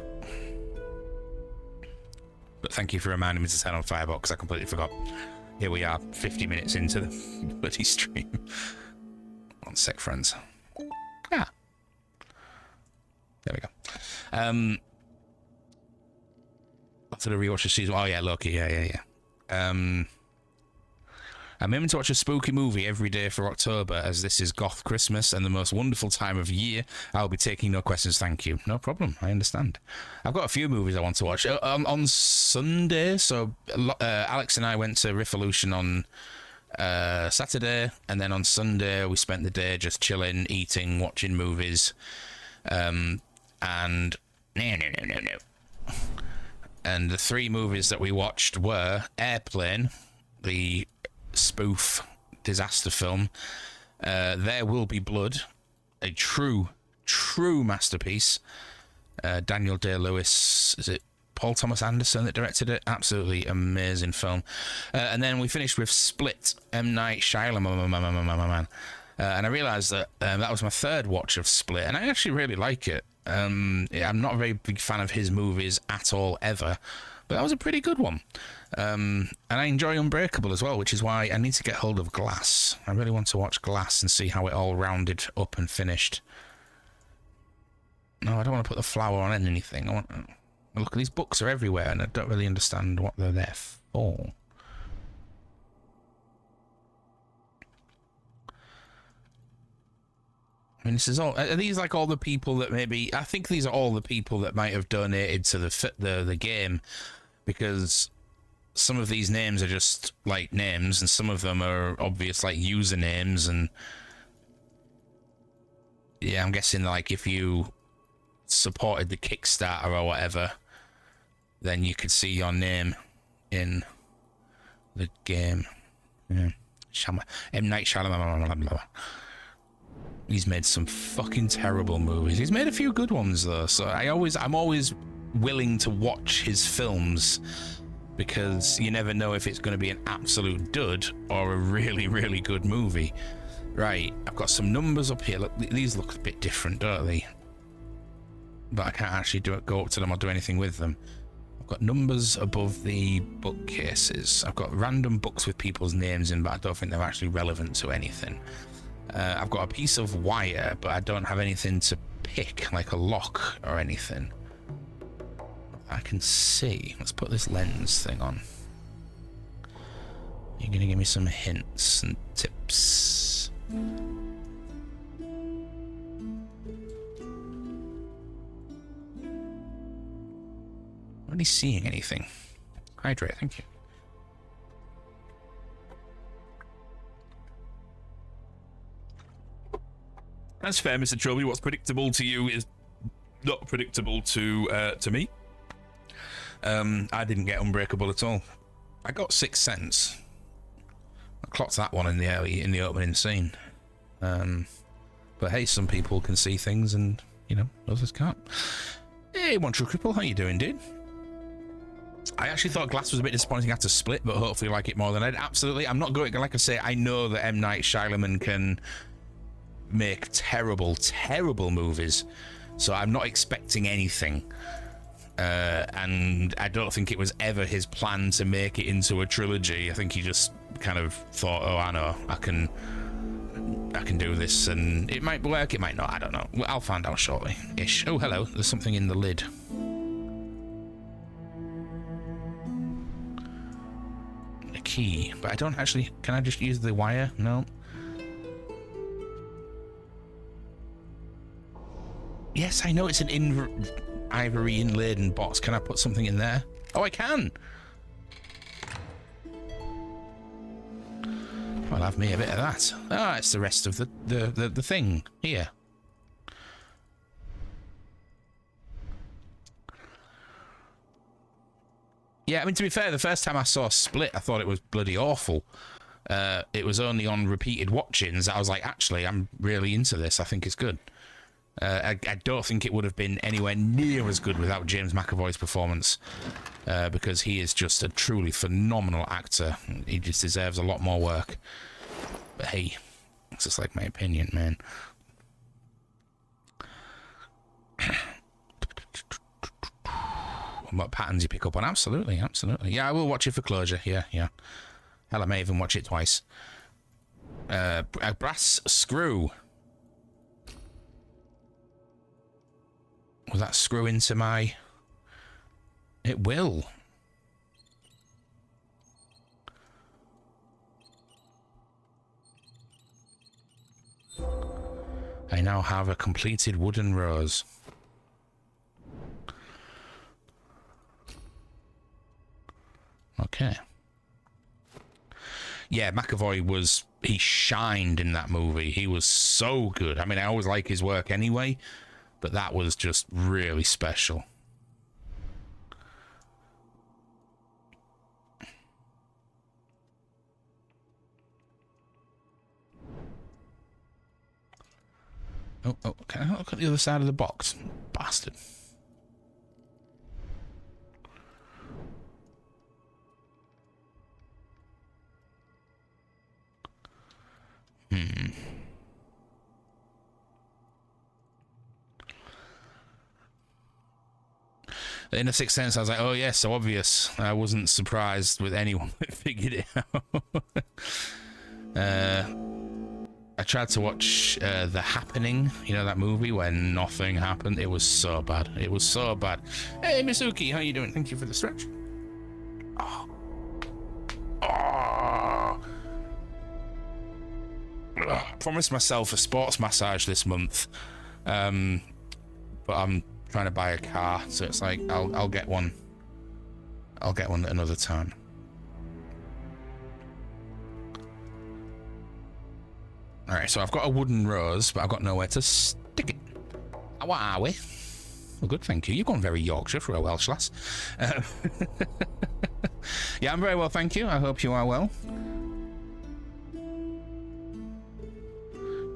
But thank you for reminding me to turn on Firebox. I completely forgot. Here we are, 50 minutes into the bloody stream. One sec, friends. Ah. There we go. After the rewatch of season. Oh yeah, Loki. Yeah. I'm aiming to watch a spooky movie every day for October, as this is Goth Christmas and the most wonderful time of year. I'll be taking no questions, thank you. No problem, I understand. I've got a few movies I want to watch. On Sunday, so Alex and I went to Riffolution on Saturday, and then on Sunday we spent the day just chilling, eating, watching movies. And no. And the three movies that we watched were Airplane, the spoof disaster film, There Will Be Blood, a true masterpiece. Daniel Day-Lewis, is it Paul Thomas Anderson that directed it? Absolutely amazing film. And then we finished with Split, M. Night Shyamalan. And I realised that that was my third watch of Split, and I actually really like it. I'm not a very big fan of his movies at all, ever, but that was a pretty good one. And I enjoy Unbreakable as well, which is why I need to get hold of Glass. I really want to watch Glass and see how it all rounded up and finished. No, I don't want to put the flower on anything. I want to look, these books are everywhere, and I don't really understand what they're there for. I mean, this is all. Are these like all the people that maybe? I think these are all the people that might have donated to the game, because some of these names are just like names, and some of them are obvious like usernames, and yeah, I'm guessing like if you supported the Kickstarter or whatever, then you could see your name in the game. Yeah, M. Night Shyamalan. He's made some fucking terrible movies. He's made a few good ones though, so I'm always willing to watch his films, because you never know if it's going to be an absolute dud or a really, really good movie. Right, I've got some numbers up here. Look, these look a bit different, don't they? But I can't actually go up to them or do anything with them. I've got numbers above the bookcases. I've got random books with people's names in, but I don't think they're actually relevant to anything. I've got a piece of wire, but I don't have anything to pick, like a lock or anything. I can see. Let's put this lens thing on. You're going to give me some hints and tips. Not really seeing anything. Hydrate, thank you. That's fair, Mr. Trilby. What's predictable to you is not predictable to me. I didn't get Unbreakable at all. I got Sixth Sense. I clocked that one in the opening scene. But hey, some people can see things and, you know, others can't. Hey, One True Cripple, how you doing, dude? I actually thought Glass was a bit disappointing after Split, but hopefully like it more than I did. Absolutely. I'm not going, like I say, I know that M. Night Shyamalan can make terrible movies, so I'm not expecting anything, and I don't think it was ever his plan to make it into a trilogy. I think he just kind of thought, oh, I know, I can do this, and it might work, it might not, I don't know. I'll find out shortly ish. Oh, hello, there's something in the lid. A key, but I don't actually... Can I just use the wire? No. Yes, I know it's an ivory inladen box. Can I put something in there? Oh, I can! Well, have me a bit of that. Ah, it's the rest of the thing here. Yeah, I mean, to be fair, the first time I saw Split, I thought it was bloody awful. It was only on repeated watchings. I was like, actually, I'm really into this. I think it's good. I don't think it would have been anywhere near as good without James McAvoy's performance, because he is just a truly phenomenal actor. He just deserves a lot more work. But hey, it's just like my opinion, man. What patterns you pick up on? Absolutely, absolutely. Yeah, I will watch it for closure. Yeah. Hell, I may even watch it twice. A brass screw. Will that screw into my... It will. I now have a completed wooden rose. Okay. Yeah, McAvoy was... He shined in that movie. He was so good. I mean, I always like his work anyway, but that was just really special. Oh, can I look at the other side of the box? Bastard. In a Sixth Sense, I was like, oh yes, so obvious. I wasn't surprised with anyone that figured it out. I tried to watch The Happening, you know, that movie where nothing happened. It was so bad. It was so bad. Hey, Misuki, how you doing? Thank you for the stretch. Oh. Oh. I promised myself a sports massage this month, but I'm trying to buy a car, so it's like I'll get one. I'll get one at another time. All right, so I've got a wooden rose, but I've got nowhere to stick it. What are we? Well, good, thank you. You've gone very Yorkshire for a Welsh lass. Yeah, I'm very well, thank you. I hope you are well.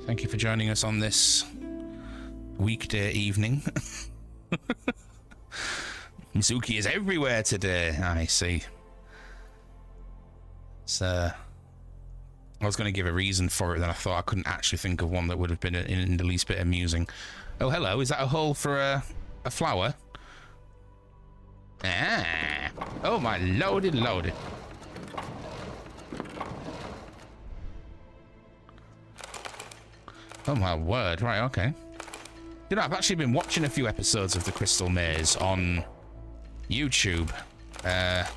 Thank you for joining us on this weekday evening. Mizuki is everywhere today. I see. So I was going to give a reason for it, then I thought I couldn't actually think of one that would have been in the least bit amusing. Oh, hello. Is that a hole for a flower? Ah. Oh, my loaded. Oh, my word. Right, okay. You know, I've actually been watching a few episodes of The Crystal Maze on YouTube. And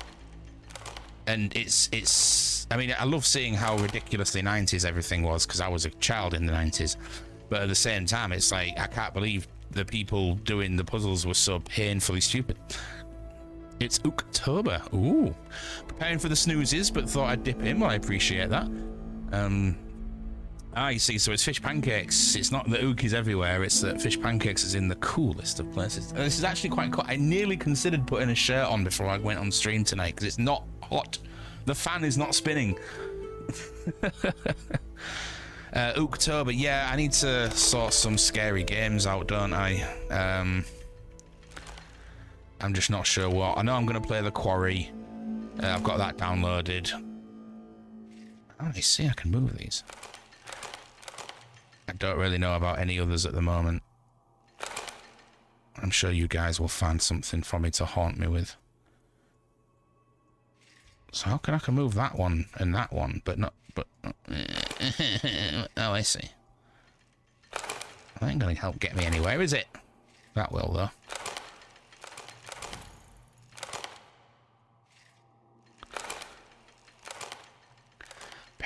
it's I mean, I love seeing how ridiculously 90s everything was, because I was a child in the 90s. But at the same time, it's like, I can't believe the people doing the puzzles were so painfully stupid. It's October. Ooh. Preparing for the snoozes, but thought I'd dip in. Well, I appreciate that. You see, so it's fish pancakes. It's not that ook is everywhere, it's that fish pancakes is in the coolest of places. And this is actually quite cool. I nearly considered putting a shirt on before I went on stream tonight, because it's not hot. The fan is not spinning. October, yeah, I need to sort some scary games out, don't I? I'm just not sure what. I know I'm going to play The Quarry. I've got that downloaded. Oh, I see, I can move these. I don't really know about any others at the moment. I'm sure you guys will find something for me to haunt me with. So how can I move that one and that one, but not... Oh, I see. That ain't going to help get me anywhere, is it? That will, though.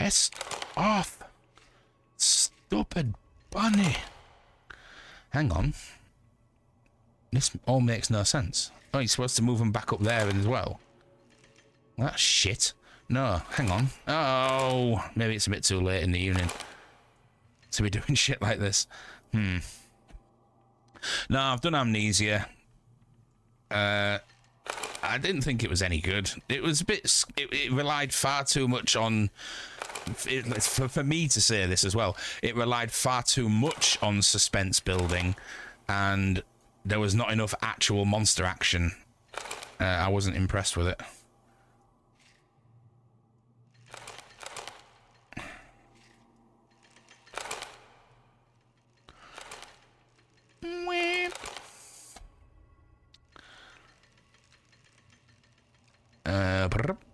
Piss off. Stupid bunny. Hang on. This all makes no sense. Oh, you're supposed to move them back up there as well. That's shit. No, hang on. Oh, maybe it's a bit too late in the evening to be doing shit like this. No, I've done Amnesia. I didn't think it was any good. It was a bit... It relied far too much on... For me to say this as well, it relied far too much on suspense building, and there was not enough actual monster action. I wasn't impressed with it.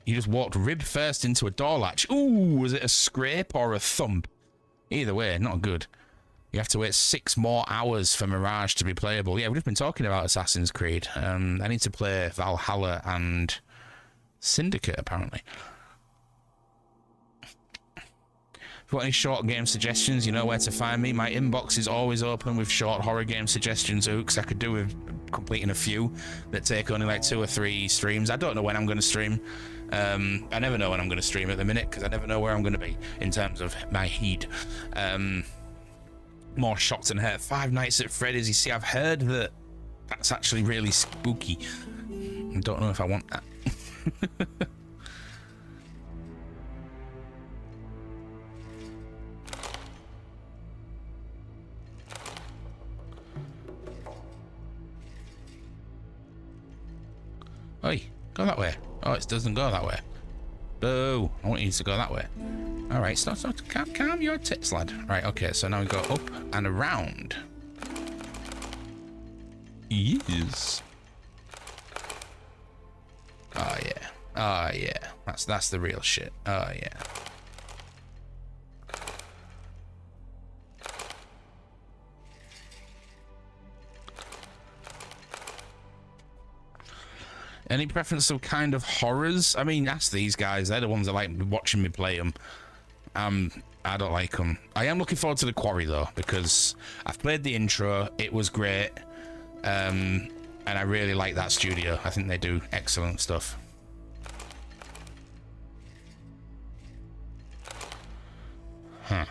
You just walked rib first into a door latch. Ooh, was it a scrape or a thump? Either way, not good. You have to wait 6 more hours for Mirage to be playable. Yeah, we've just been talking about Assassin's Creed. I need to play Valhalla and Syndicate, apparently. If you've got any short game suggestions, you know where to find me. My inbox is always open with short horror game suggestions, because I could do with completing a few that take only like 2 or 3 streams. I don't know when I'm going to stream. I never know when I'm going to stream at the minute, because I never know where I'm going to be in terms of my heat. More shocked and hurt. 5 Nights at Freddy's. You see, I've heard that that's actually really spooky. I don't know if I want that. Oi, go that way. Oh, it doesn't go that way. Boo. I want you to go that way. Alright, stop. Calm your tits, lad. Right, okay, so now we go up and around. Yes. Oh, yeah. Oh, yeah. That's the real shit. Oh, yeah. Any preference of kind of horrors? I mean, ask these guys. They're the ones that like watching me play them. I don't like them. I am looking forward to the Quarry, though, because I've played the intro. It was great. And I really like that studio. I think they do excellent stuff. Huh.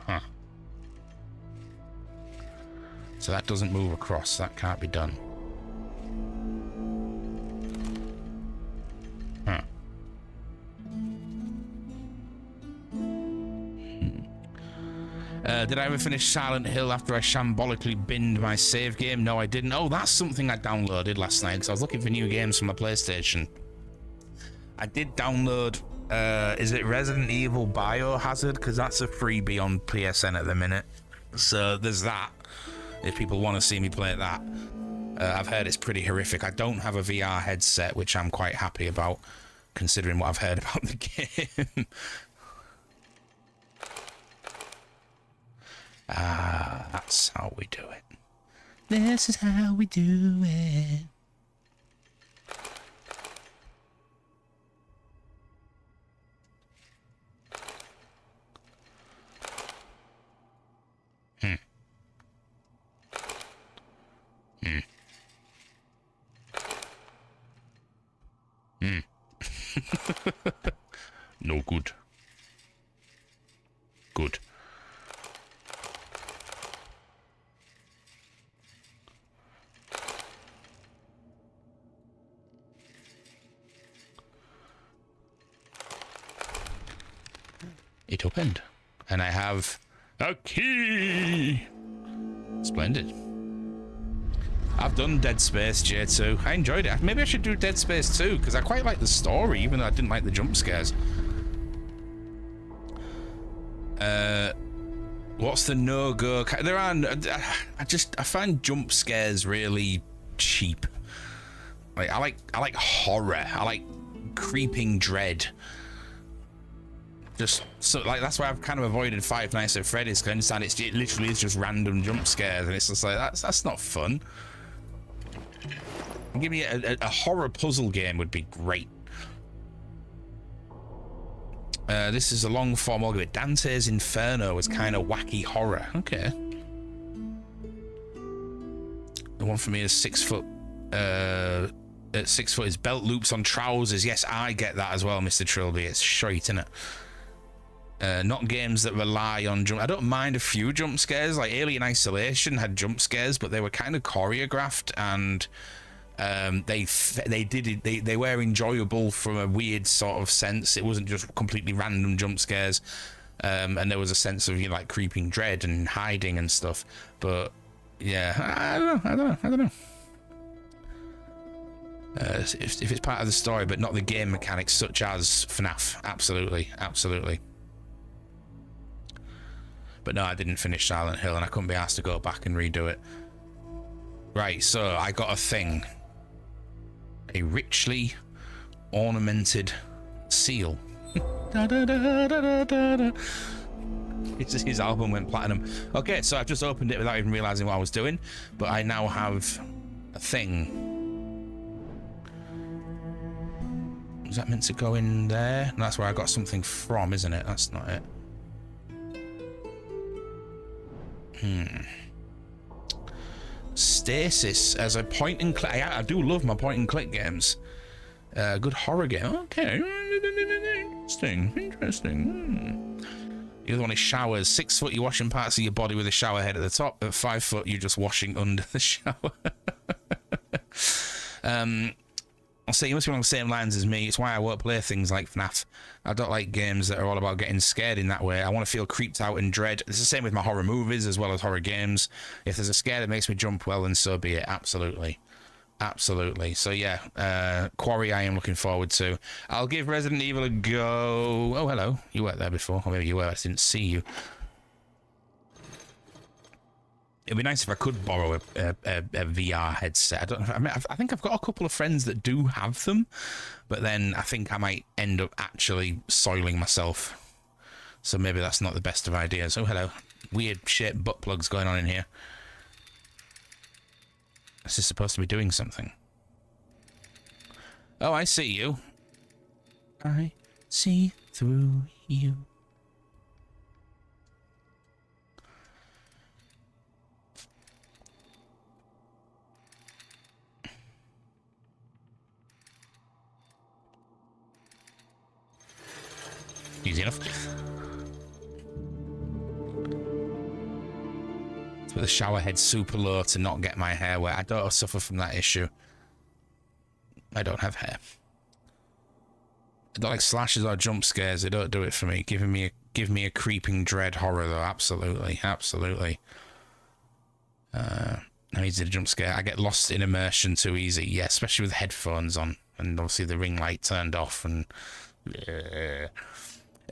Huh. So that doesn't move across. That can't be done. Huh. Did I ever finish Silent Hill after I shambolically binned my save game? No, I didn't. Oh, that's something I downloaded last night because I was looking for new games for my PlayStation. I did download, is it Resident Evil Biohazard? Because that's a freebie on PSN at the minute. So there's that. If people want to see me play that. I've heard it's pretty horrific. I don't have a VR headset, which I'm quite happy about, considering what I've heard about the game. That's how we do it. This is how we do it. No good. Good. It opened, and I have a key. Splendid. I've done Dead Space J2. I enjoyed it. Maybe I should do Dead Space 2 because I quite like the story, even though I didn't like the jump scares. What's the no-go? There are. I find jump scares really cheap. Like I like horror. I like creeping dread. Just so like that's why I've kind of avoided Five Nights at Freddy's. Because I understand it literally is just random jump scares, and it's just like that's not fun. Give me a horror puzzle game would be great. This is a long form argument. Dante's Inferno is kind of wacky horror. Okay. The one for me is 6 foot. At 6 foot is belt loops on trousers. Yes, I get that as well, Mr. Trilby. It's shite, isn't it? Not games that rely on jump. I don't mind a few jump scares. Like Alien Isolation had jump scares, but they were kind of choreographed, and they were enjoyable from a weird sort of sense. It wasn't just completely random jump scares, and there was a sense of, you know, like creeping dread and hiding and stuff. But yeah, I don't know. If it's part of the story, but not the game mechanics, such as FNAF, absolutely. But no, I didn't finish Silent Hill, and I couldn't be asked to go back and redo it. Right, so I got a thing. A richly ornamented seal. His album went platinum. Okay, so I've just opened it without even realizing what I was doing, but I now have a thing. Is that meant to go in there? No, that's where I got something from, isn't it? That's not it. Stasis as a point and click. I do love my point and click games. Good horror game. Okay. Interesting. The other one is showers. 6 foot, you're washing parts of your body with a shower head at the top. At 5 foot, you're just washing under the shower. I'll say you must be along the same lines as me. It's why I won't play things like FNAF. I don't like games that are all about getting scared in that way. I want to feel creeped out and dread. It's the same with my horror movies as well as horror games. If there's a scare that makes me jump, well, then so be it. Absolutely. So yeah, Quarry I am looking forward to. I'll give Resident Evil a go. Oh, hello. You weren't there before. Or maybe you were. I didn't see you. It'd be nice if I could borrow a VR headset. I think I've got a couple of friends that do have them, but then I think I might end up actually soiling myself. So maybe that's not the best of ideas. Oh, hello. Weird shaped butt plugs going on in here. This is supposed to be doing something. Oh, I see you. I see through you. Easy enough. Put the shower head super low to not get my hair wet. I don't suffer from that issue. I don't have hair. I don't like slashes or jump scares. They don't do it for me. Give me a creeping dread horror though. Absolutely. No easy to jump scare. I get lost in immersion too easy. Yeah, especially with headphones on and obviously the ring light turned off and.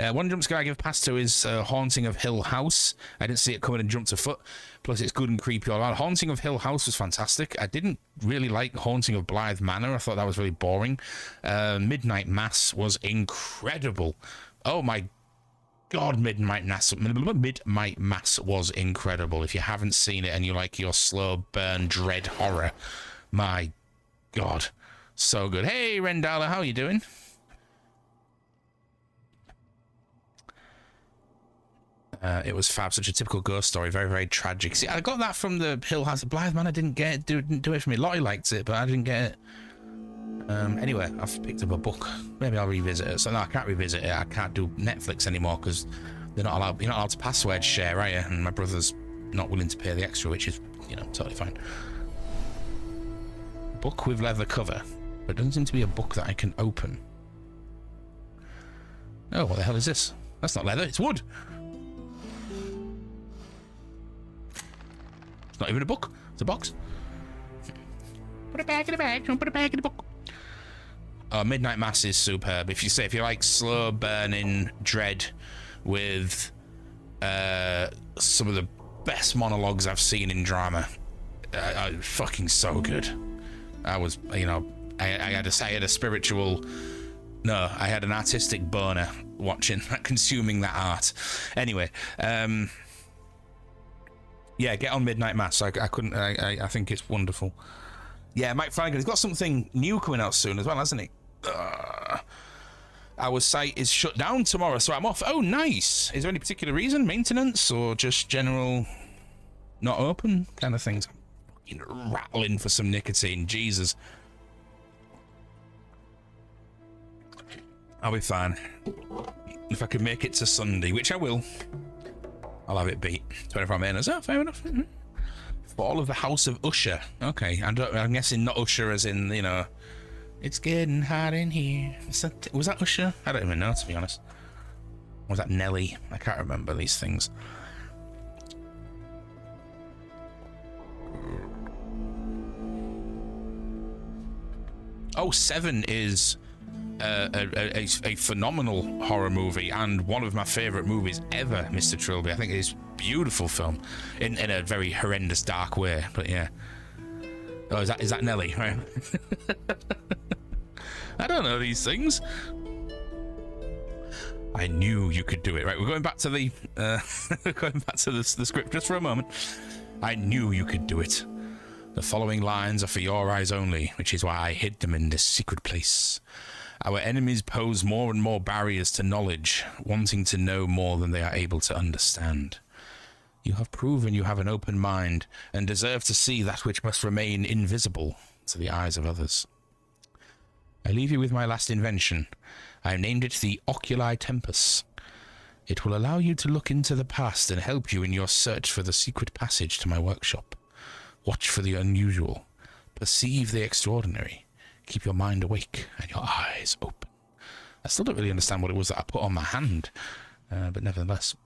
One jump scare I give pass to is Haunting of Hill House. I didn't see it coming and jumped a foot. Plus, it's good and creepy all around. Haunting of Hill House was fantastic. I didn't really like Haunting of Blythe Manor. I thought that was really boring. Midnight Mass was incredible. Oh my God, Midnight Mass was incredible. If you haven't seen it and you like your slow burn dread horror, my God, so good. Hey, Rendala, how are you doing? It was fab, such a typical ghost story, very, very tragic. See, I got that from the Hill House. Blythe Man, I didn't get it, didn't do it for me. Lottie liked it, but I didn't get it. Anyway, I've picked up a book. Maybe I'll revisit it. So no, I can't revisit it. I can't do Netflix anymore because they're not allowed. You're not allowed to password share, are you? And my brother's not willing to pay the extra, which is, you know, totally fine. Book with leather cover, but it doesn't seem to be a book that I can open. Oh, what the hell is this? That's not leather. It's wood. Not even a book. It's a box. Put it back in the bag. Don't put it back in the book. Midnight Mass is superb. If you like slow burning dread with some of the best monologues I've seen in drama, fucking so good. I was, you know, I had a spiritual. No, I had an artistic boner watching, consuming that art. Anyway. Yeah, get on Midnight Mass. I couldn't. I think it's wonderful. Yeah, Mike Flanagan. He's got something new coming out soon as well, hasn't he? Our site is shut down tomorrow, so I'm off. Oh, nice. Is there any particular reason? Maintenance or just general not open kind of things? I'm fucking rattling for some nicotine. Jesus. I'll be fine. If I can make it to Sunday, which I will, I'll have it beat. 24 minutes. Oh, fair enough. Fall of the House of Usher. Okay, I'm guessing not Usher as in, you know, it's getting hot in here. Was that Usher? I don't even know, to be honest. Or was that Nelly? I can't remember these things. Oh, Seven is a phenomenal horror movie and one of my favourite movies ever, Mr. Trilby. I think it is a beautiful film in a very horrendous, dark way. But yeah. Oh, is that Nelly? Right. I don't know these things. I knew you could do it. Right, we're going back to the the script just for a moment. I knew you could do it. The following lines are for your eyes only, which is why I hid them in this secret place. Our enemies pose more and more barriers to knowledge, wanting to know more than they are able to understand. You have proven you have an open mind and deserve to see that which must remain invisible to the eyes of others. I leave you with my last invention. I have named it the Oculi Tempus. It will allow you to look into the past and help you in your search for the secret passage to my workshop. Watch for the unusual. Perceive the extraordinary. Keep your mind awake and your eyes open. I still don't really understand what it was that I put on my hand, but nevertheless.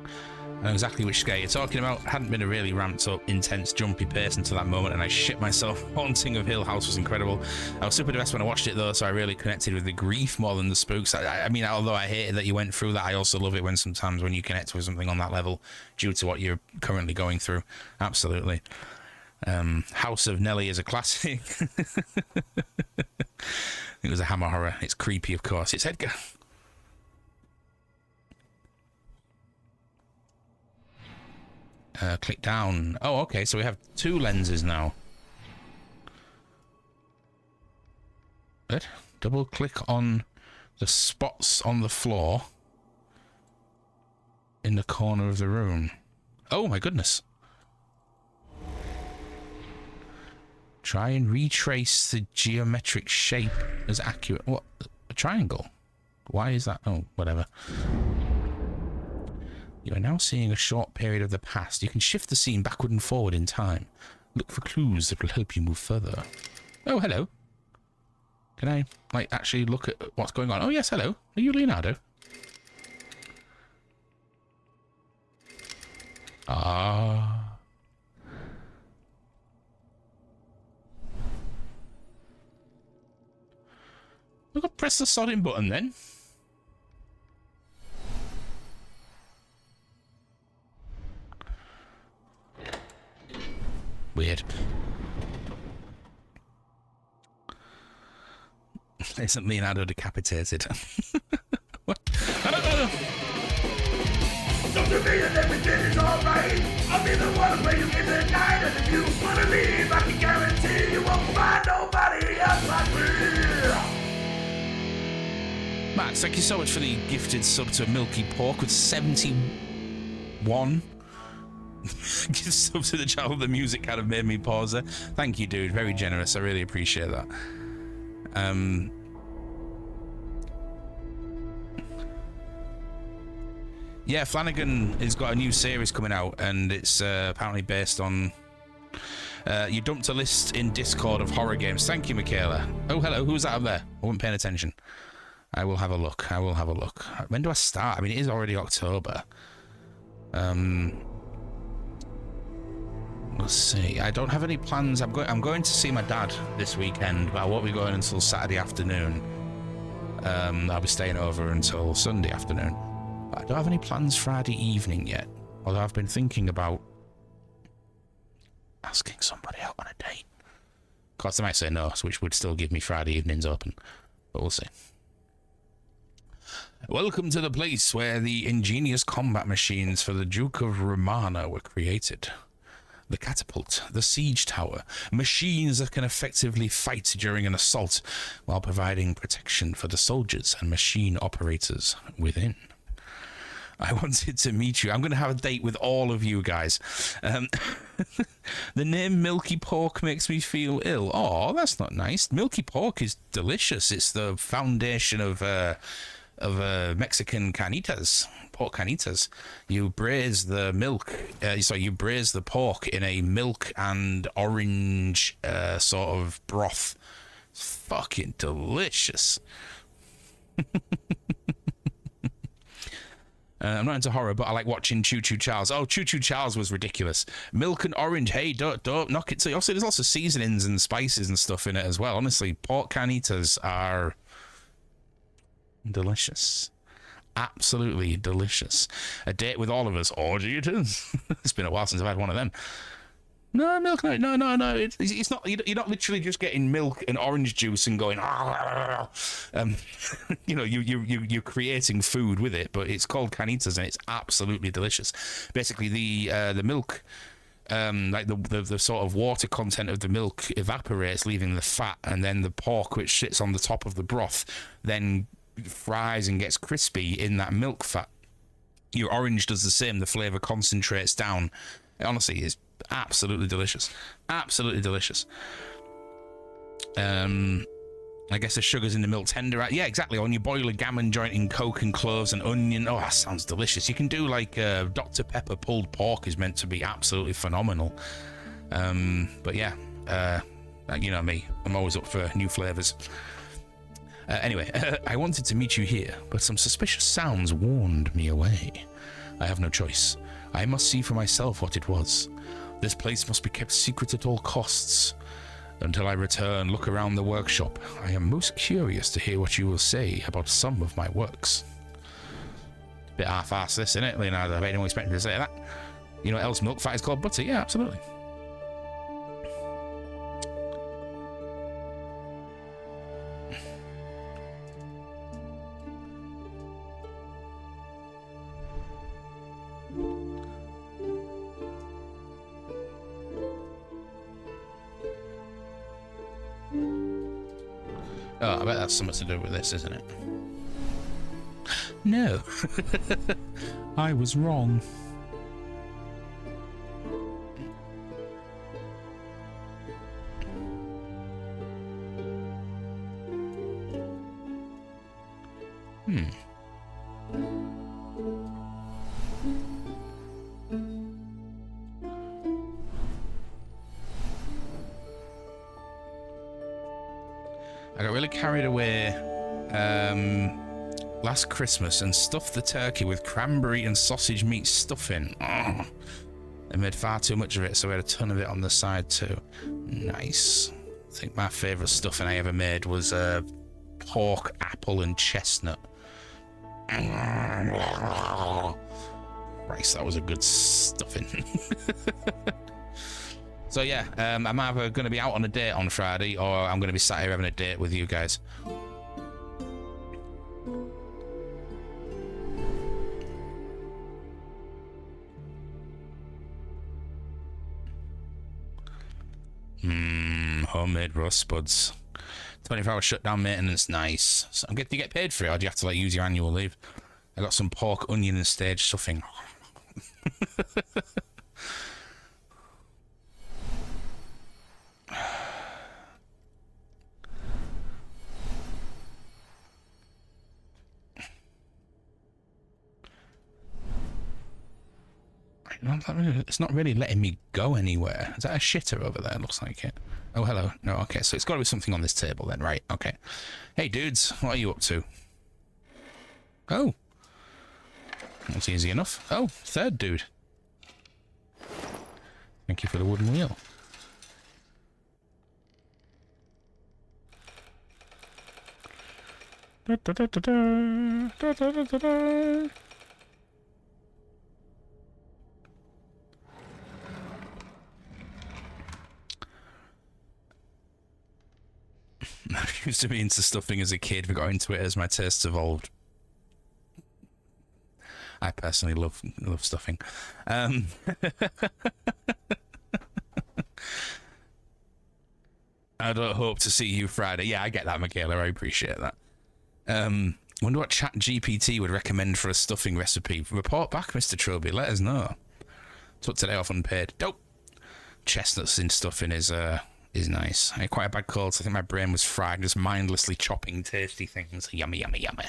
I know exactly which scare you're talking about. Hadn't been a really ramped up, intense, jumpy pace until that moment, and I shit myself. Haunting of Hill House was incredible. I was super depressed when I watched it though, so I really connected with the grief more than the spooks. I mean, although I hated that you went through that, I also love it when sometimes when you connect with something on that level due to what you're currently going through. Absolutely. House of Nelly is a classic. It was a Hammer horror. It's creepy, of course. It's Edgar. Click down. Oh, okay, so we have two lenses now. Good. Double click on the spots on the floor in the corner of the room. Oh my goodness. Try and retrace the geometric shape as accurate. What? A triangle? Why is that? Oh, whatever. You are now seeing a short period of the past. You can shift the scene backward and forward in time. Look for clues that will help you move further. Oh, hello. Can I, like, actually look at what's going on? Oh, yes, hello. Are you Leonardo? Ah. Look, I'll press the sodding button then. Weird. Isn't Leonardo decapitated? What? Don't you mean that everything is alright? I'll be the one where you in the night, and if you wanna leave, I can guarantee you won't find nobody else like me. Max, thank you so much for the gifted sub to Milky Pork with 71. Give sub to the channel. The music kind of made me pause there. Thank you, dude. Very generous. I really appreciate that. Yeah, Flanagan has got a new series coming out, and it's apparently based on. You dumped a list in Discord of horror games. Thank you, Michaela. Oh, hello. Who's that up there? I wasn't paying attention. I will have a look. I will have a look. When do I start? I mean, it is already October. Let's see. I don't have any plans. I'm going to see my dad this weekend, but I won't be going until Saturday afternoon. I'll be staying over until Sunday afternoon. But I don't have any plans Friday evening yet. Although I've been thinking about asking somebody out on a date. Of course, they might say no, which would still give me Friday evenings open. But we'll see. Welcome to the place where the ingenious combat machines for the Duke of Romana were created. the catapult, the siege tower, machines that can effectively fight during an assault while providing protection for the soldiers and machine operators within. I wanted to meet you. I'm going to have a date with all of you guys. The name Milky Pork makes me feel ill. Oh, that's not nice. Milky Pork is delicious. It's the foundation of Mexican carnitas, pork carnitas. You braise the milk. You braise the pork in a milk and orange sort of broth. It's fucking delicious. I'm not into horror, but I like watching Choo Choo Charles. Oh, Choo Choo Charles was ridiculous. Milk and orange. Hey, don't knock it. So also, there's lots of seasonings and spices and stuff in it as well. Honestly, pork carnitas are delicious. Absolutely delicious. A date with all of us. Orgy it is. It's been a while since I've had one of them. No, milk, no. It's not. You're not literally just getting milk and orange juice and going. You're creating food with it, but it's called carnitas and it's absolutely delicious. Basically, the milk, like the sort of water content of the milk evaporates, leaving the fat, and then the pork, which sits on the top of the broth, then fries and gets crispy in that milk fat. Your orange does the same. The flavor concentrates down. It honestly is absolutely delicious. Absolutely delicious. I guess the sugar's in the milk tender. Yeah, exactly. On your boil a gammon joint in coke and cloves and onion. Oh, that sounds delicious. You can do like Dr. Pepper pulled pork is meant to be absolutely phenomenal. But yeah, you know me. I'm always up for new flavors. Anyway, I wanted to meet you here, but some suspicious sounds warned me away. I have no choice. I must see for myself what it was. This place must be kept secret at all costs. Until I return, look around the workshop. I am most curious to hear what you will say about some of my works. Bit half-assed this, isn't it, Leonardo? I bet anyone expected to say that. You know what else milk fat is called? Butter? Yeah, absolutely. Oh, I bet that's something to do with this, isn't it? No. I was wrong. I got really carried away last Christmas and stuffed the turkey with cranberry and sausage meat stuffing. Oh, I made far too much of it, so we had a ton of it on the side too. Nice. I think my favourite stuffing I ever made was pork, apple and chestnut. Christ, that was a good stuffing. So yeah, I'm either going to be out on a date on Friday or I'm going to be sat here having a date with you guys. Homemade roast spuds. 24-hour shutdown maintenance, nice. So do you get paid for it or do you have to like use your annual leave? I got some pork, onion and stage stuffing. It's not really letting me go anywhere. Is that a shitter over there? Looks like it. Oh, hello. No, okay. So it's got to be something on this table then, right? Okay. Hey, dudes. What are you up to? Oh. That's easy enough. Oh, third dude. Thank you for the wooden wheel. Da, da, da, da, da, da, da, da, da. I used to be into stuffing as a kid, but got into it as my tastes evolved. I personally love stuffing. I don't hope to see you Friday. Yeah, I get that, Michaela. I appreciate that. Wonder what Chat GPT would recommend for a stuffing recipe. Report back, Mr. Trilby. Let us know. Took today off unpaid. Dope. Chestnuts in stuffing is nice. I had quite a bad cold, so I think my brain was fried, just mindlessly chopping tasty things. Yummy, yummy, yummy.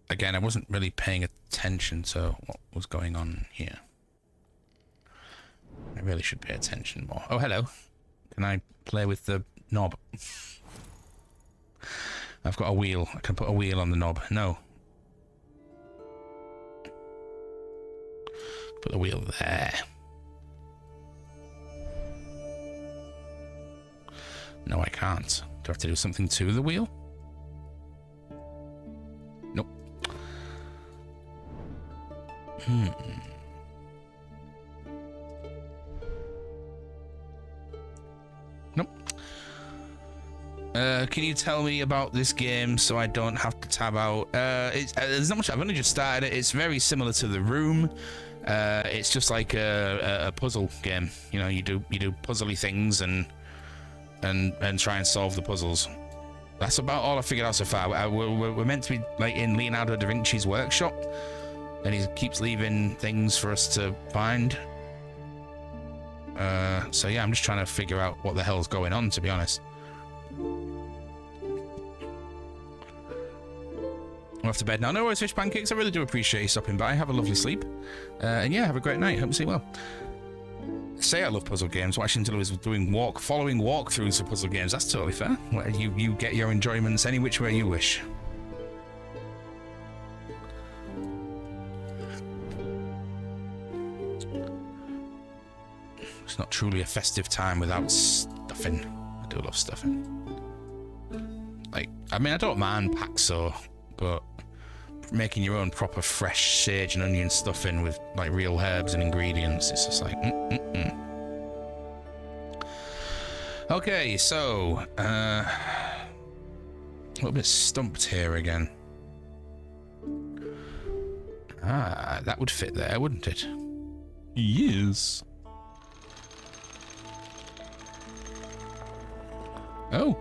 Again, I wasn't really paying attention to what was going on here. I really should pay attention more. Oh, hello. Can I play with the knob? I've got a wheel. I can put a wheel on the knob. No. Put the wheel there. No, I can't. Do I have to do something to the wheel? Nope. Nope. Can you tell me about this game so I don't have to tab out? There's not much. I've only just started it. It's very similar to The Room. It's just like a puzzle game. You know, you do puzzly things and try and solve the puzzles. That's about all I figured out so far. We're meant to be like in Leonardo da Vinci's workshop, and he keeps leaving things for us to find. So yeah, I'm just trying to figure out what the hell's going on, to be honest. I'm off to bed now. No worries, Fish Pancakes. I really do appreciate you stopping by. Have a lovely sleep. And yeah, have a great night. Hope you sleep well. Say I love puzzle games. Watching until I was following walkthroughs for puzzle games. That's totally fair. Well, you get your enjoyments any which way you wish. It's not truly a festive time without stuffing. I do love stuffing. Like, I mean, I don't mind Paxo, but making your own proper fresh sage and onion stuffing with like real herbs and ingredients, it's just like Okay, so a little bit stumped here again. That would fit there, wouldn't it? Yes. Oh,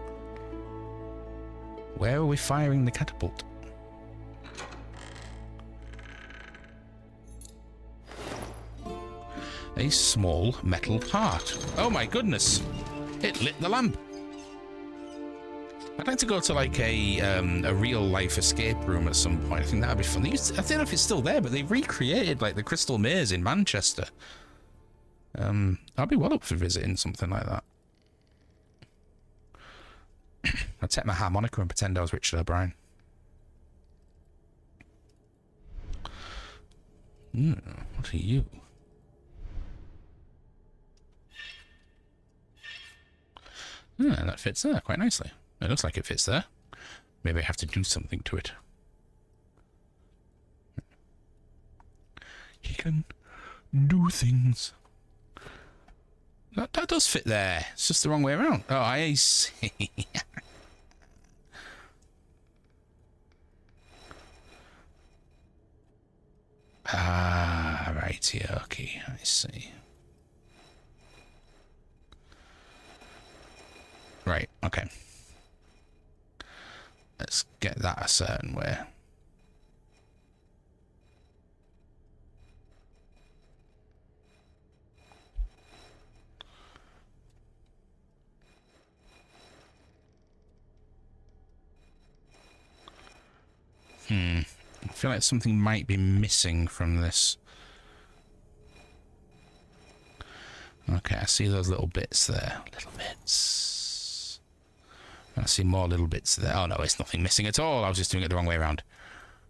where are we firing the catapult? A small metal heart. Oh my goodness! It lit the lamp. I'd like to go to like a real life escape room at some point. I think that'd be fun. I don't know if it's still there, but they've recreated like the Crystal Maze in Manchester. I'd be well up for visiting something like that. I'd take my harmonica and pretend I was Richard O'Brien. What are you? That fits there quite nicely. It looks like it fits there. Maybe I have to do something to it. He can do things. That does fit there. It's just the wrong way around. Oh, I see. Right, yeah, okay, I see. Right, okay. Let's get that a certain way. I feel like something might be missing from this. Okay, I see those little bits there. Little bits. I see more little bits there. Oh no, it's nothing missing at all. I was just doing it the wrong way around.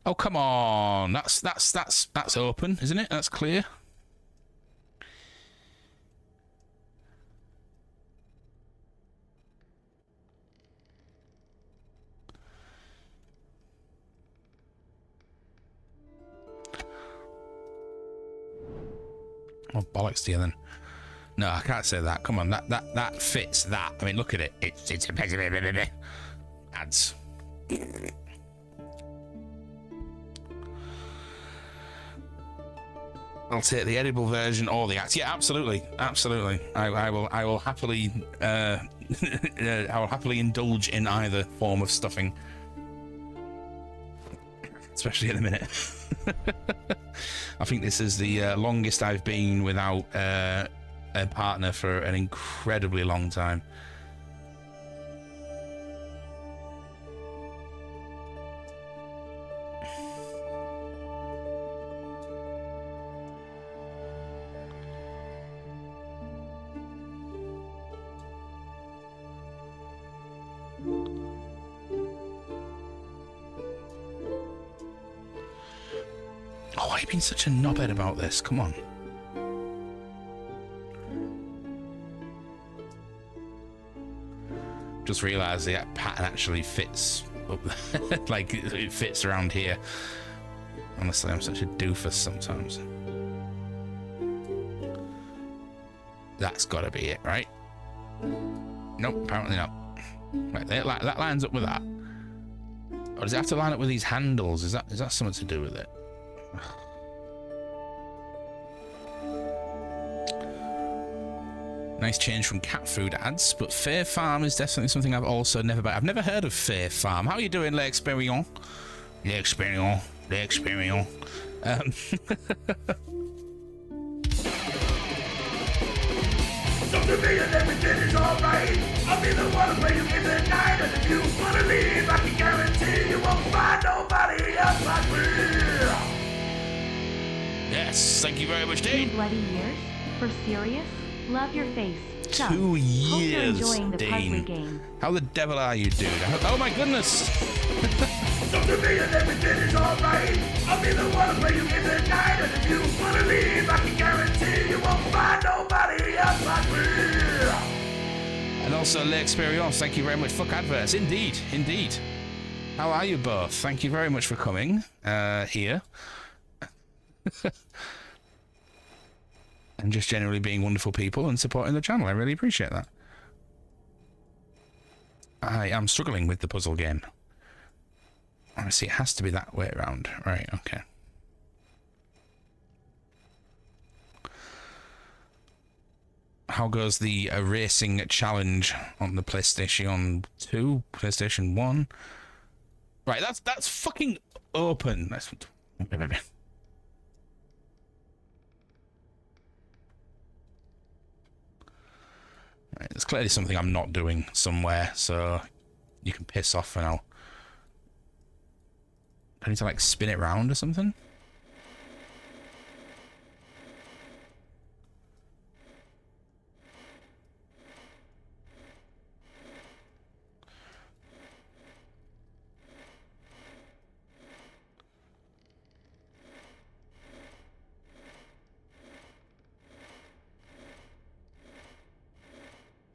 Oh come on. That's open, isn't it? That's clear. Oh, bollocks to you then. No, I can't say that. Come on, that fits that. I mean, look at it. It's ads. I'll take the edible version or the axe. Yeah, absolutely, absolutely. I will happily I will happily indulge in either form of stuffing, especially in a minute. I think this is the longest I've been without a partner for an incredibly long time. Oh, I've been such a knobhead about this. Come on. Just realised the pattern actually fits up there. Like, it fits around here. Honestly, I'm such a doofus sometimes. That's got to be it, right? Nope, apparently not. Right, that lines up with that. Or does it have to line up with these handles? Is that something to do with it? Nice change from cat food ads, but Fair Farm is definitely something I've also never bought. I've never heard of Fair Farm. How are you doing, L'Experience? L'Experience. L'Experience. So to me and everything is alright. I'll be the one where you in the night. And if you wanna leave, I can guarantee you won't find nobody else like me. Yes, thank you very much, 2 Dean. bloody years? For serious? Love your face. Chuck. 2 Hope you're years, enjoying the puzzly Dean. game. How the devil are you, dude? Oh my goodness! So to me and everything is alright. I'll be the one where you in the night. And if you wanna leave, I can guarantee you won't find nobody else like me. And also, L'Experience, thank you very much. Fuck adverts. Indeed, indeed. How are you both? Thank you very much for coming here. And just generally being wonderful people and supporting the channel. I really appreciate that. I am struggling with the puzzle game. I see, it has to be that way around. Right, okay. How goes the racing challenge on the PlayStation 2, PlayStation 1? Right, that's fucking open. That's... Right, there's clearly something I'm not doing somewhere, so you can piss off for now. I need to like spin it round or something.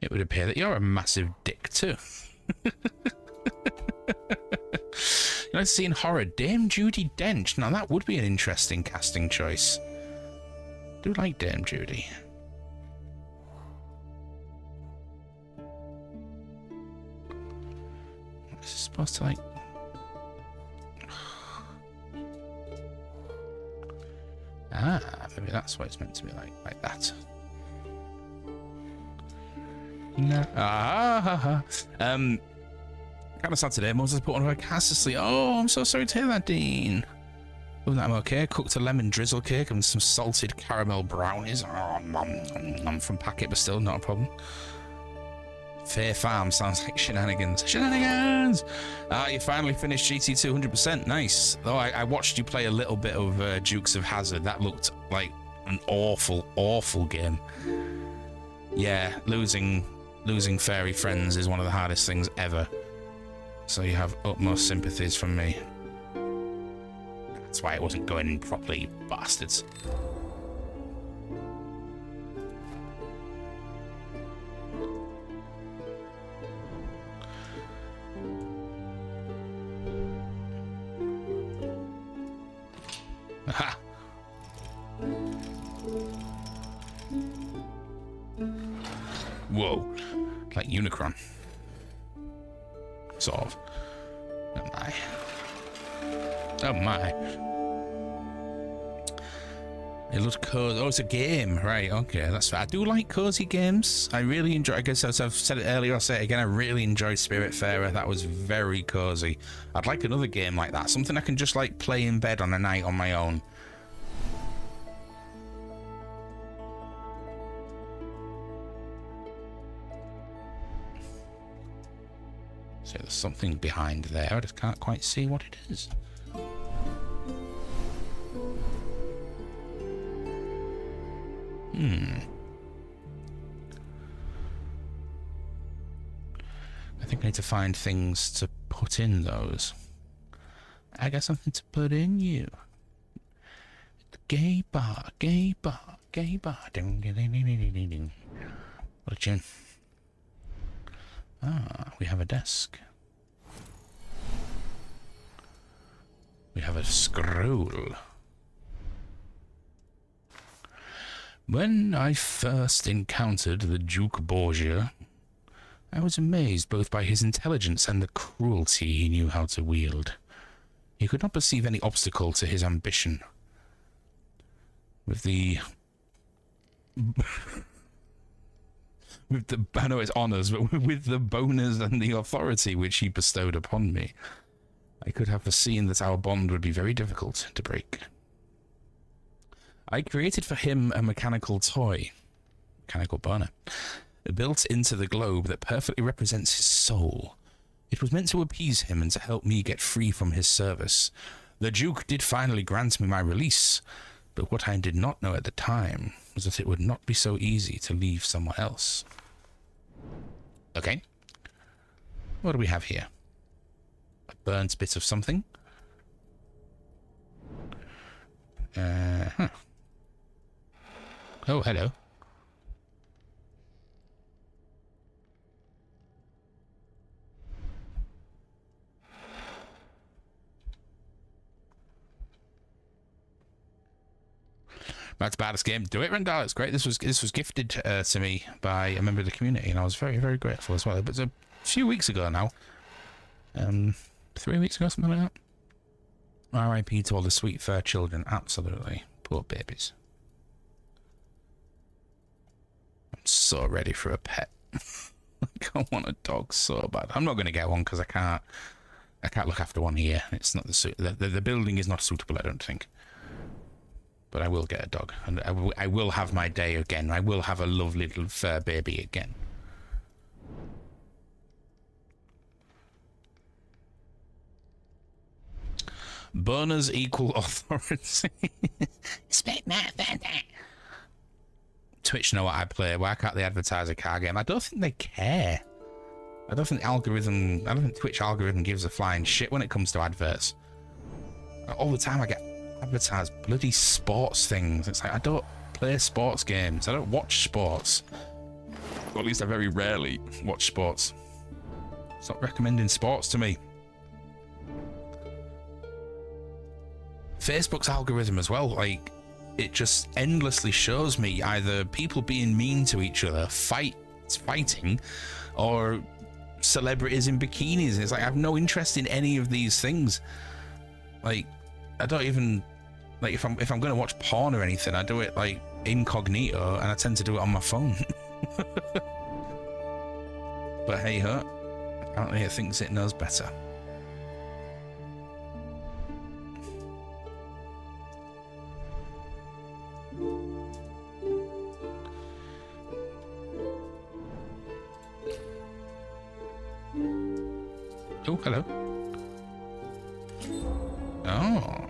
It would appear that you're a massive dick too. You know, seeing horror, Dame Judi Dench. Now that would be an interesting casting choice. I do like Dame Judi. Is this supposed to like? Ah, maybe that's what it's meant to be like that. No. Kind of sad today. Moses put one of her cats to sleep. Oh, I'm so sorry to hear that, Dean. Other than that, I'm okay. Cooked a lemon drizzle cake and some salted caramel brownies. Oh, nom, from packet, but still not a problem. Fair Farm sounds like shenanigans. Shenanigans! Ah, you finally finished GT2 100%. Nice. Though I watched you play a little bit of Dukes of Hazzard. That looked like an awful, awful game. Yeah, losing fairy friends is one of the hardest things ever. So you have utmost sympathies from me. That's why it wasn't going properly, you bastards. Aha! Whoa, like Unicron. Sort of. Oh my. Oh my. It looked cozy. Oh, it's a game, right? Okay, that's fair. I do like cozy games. I really enjoy. I guess as I've said it earlier, I'll say it again. I really enjoyed Spiritfarer. That was very cozy. I'd like another game like that. Something I can just like play in bed on a night on my own. So there's something behind there. I just can't quite see what it is. I think I need to find things to put in those. I got something to put in you. Gay bar, gay bar, gay bar. Ding, ding, ding, ding, ding, ding, ding. What a tune. Ah, we have a desk. We have a scroll. When I first encountered the Duke Borgia, I was amazed both by his intelligence and the cruelty he knew how to wield. He could not perceive any obstacle to his ambition. With the... I know it's honours, but with the bonus and the authority which he bestowed upon me, I could have foreseen that our bond would be very difficult to break. I created for him a mechanical toy, mechanical burner, built into the globe that perfectly represents his soul. It was meant to appease him and to help me get free from his service. The Duke did finally grant me my release, but what I did not know at the time was that it would not be so easy to leave somewhere else. Okay. What do we have here? A burnt bit of something? Huh. Oh, hello. That's baddest game. Do it, Rendell. It's great. This was gifted to me by a member of the community, and I was very, very grateful as well. It was a few weeks ago now. 3 weeks ago, something like that. R.I.P. to all the sweet, fair children. Absolutely. Poor babies. I'm so ready for a pet. I want a dog so bad. I'm not going to get one because I can't look after one here. It's not the building is not suitable, I don't think. But I will get a dog, and I will have my day again. I will have a lovely little fur baby again. Boners equal authority. Twitch know what I play. Why can't they advertise a car game? I don't think they care. I don't think Twitch algorithm gives a flying shit when it comes to adverts. All the time I get advertised bloody sports things. It's like, I don't play sports games. I don't watch sports. Or at least I very rarely watch sports. Stop recommending sports to me. Facebook's algorithm as well, like, it just endlessly shows me either people being mean to each other, fighting, or celebrities in bikinis. It's like, I have no interest in any of these things. Like, I don't even, like, if I'm going to watch porn or anything, I do it like incognito, and I tend to do it on my phone. But hey ho, apparently it thinks it knows better. Oh, hello. Oh.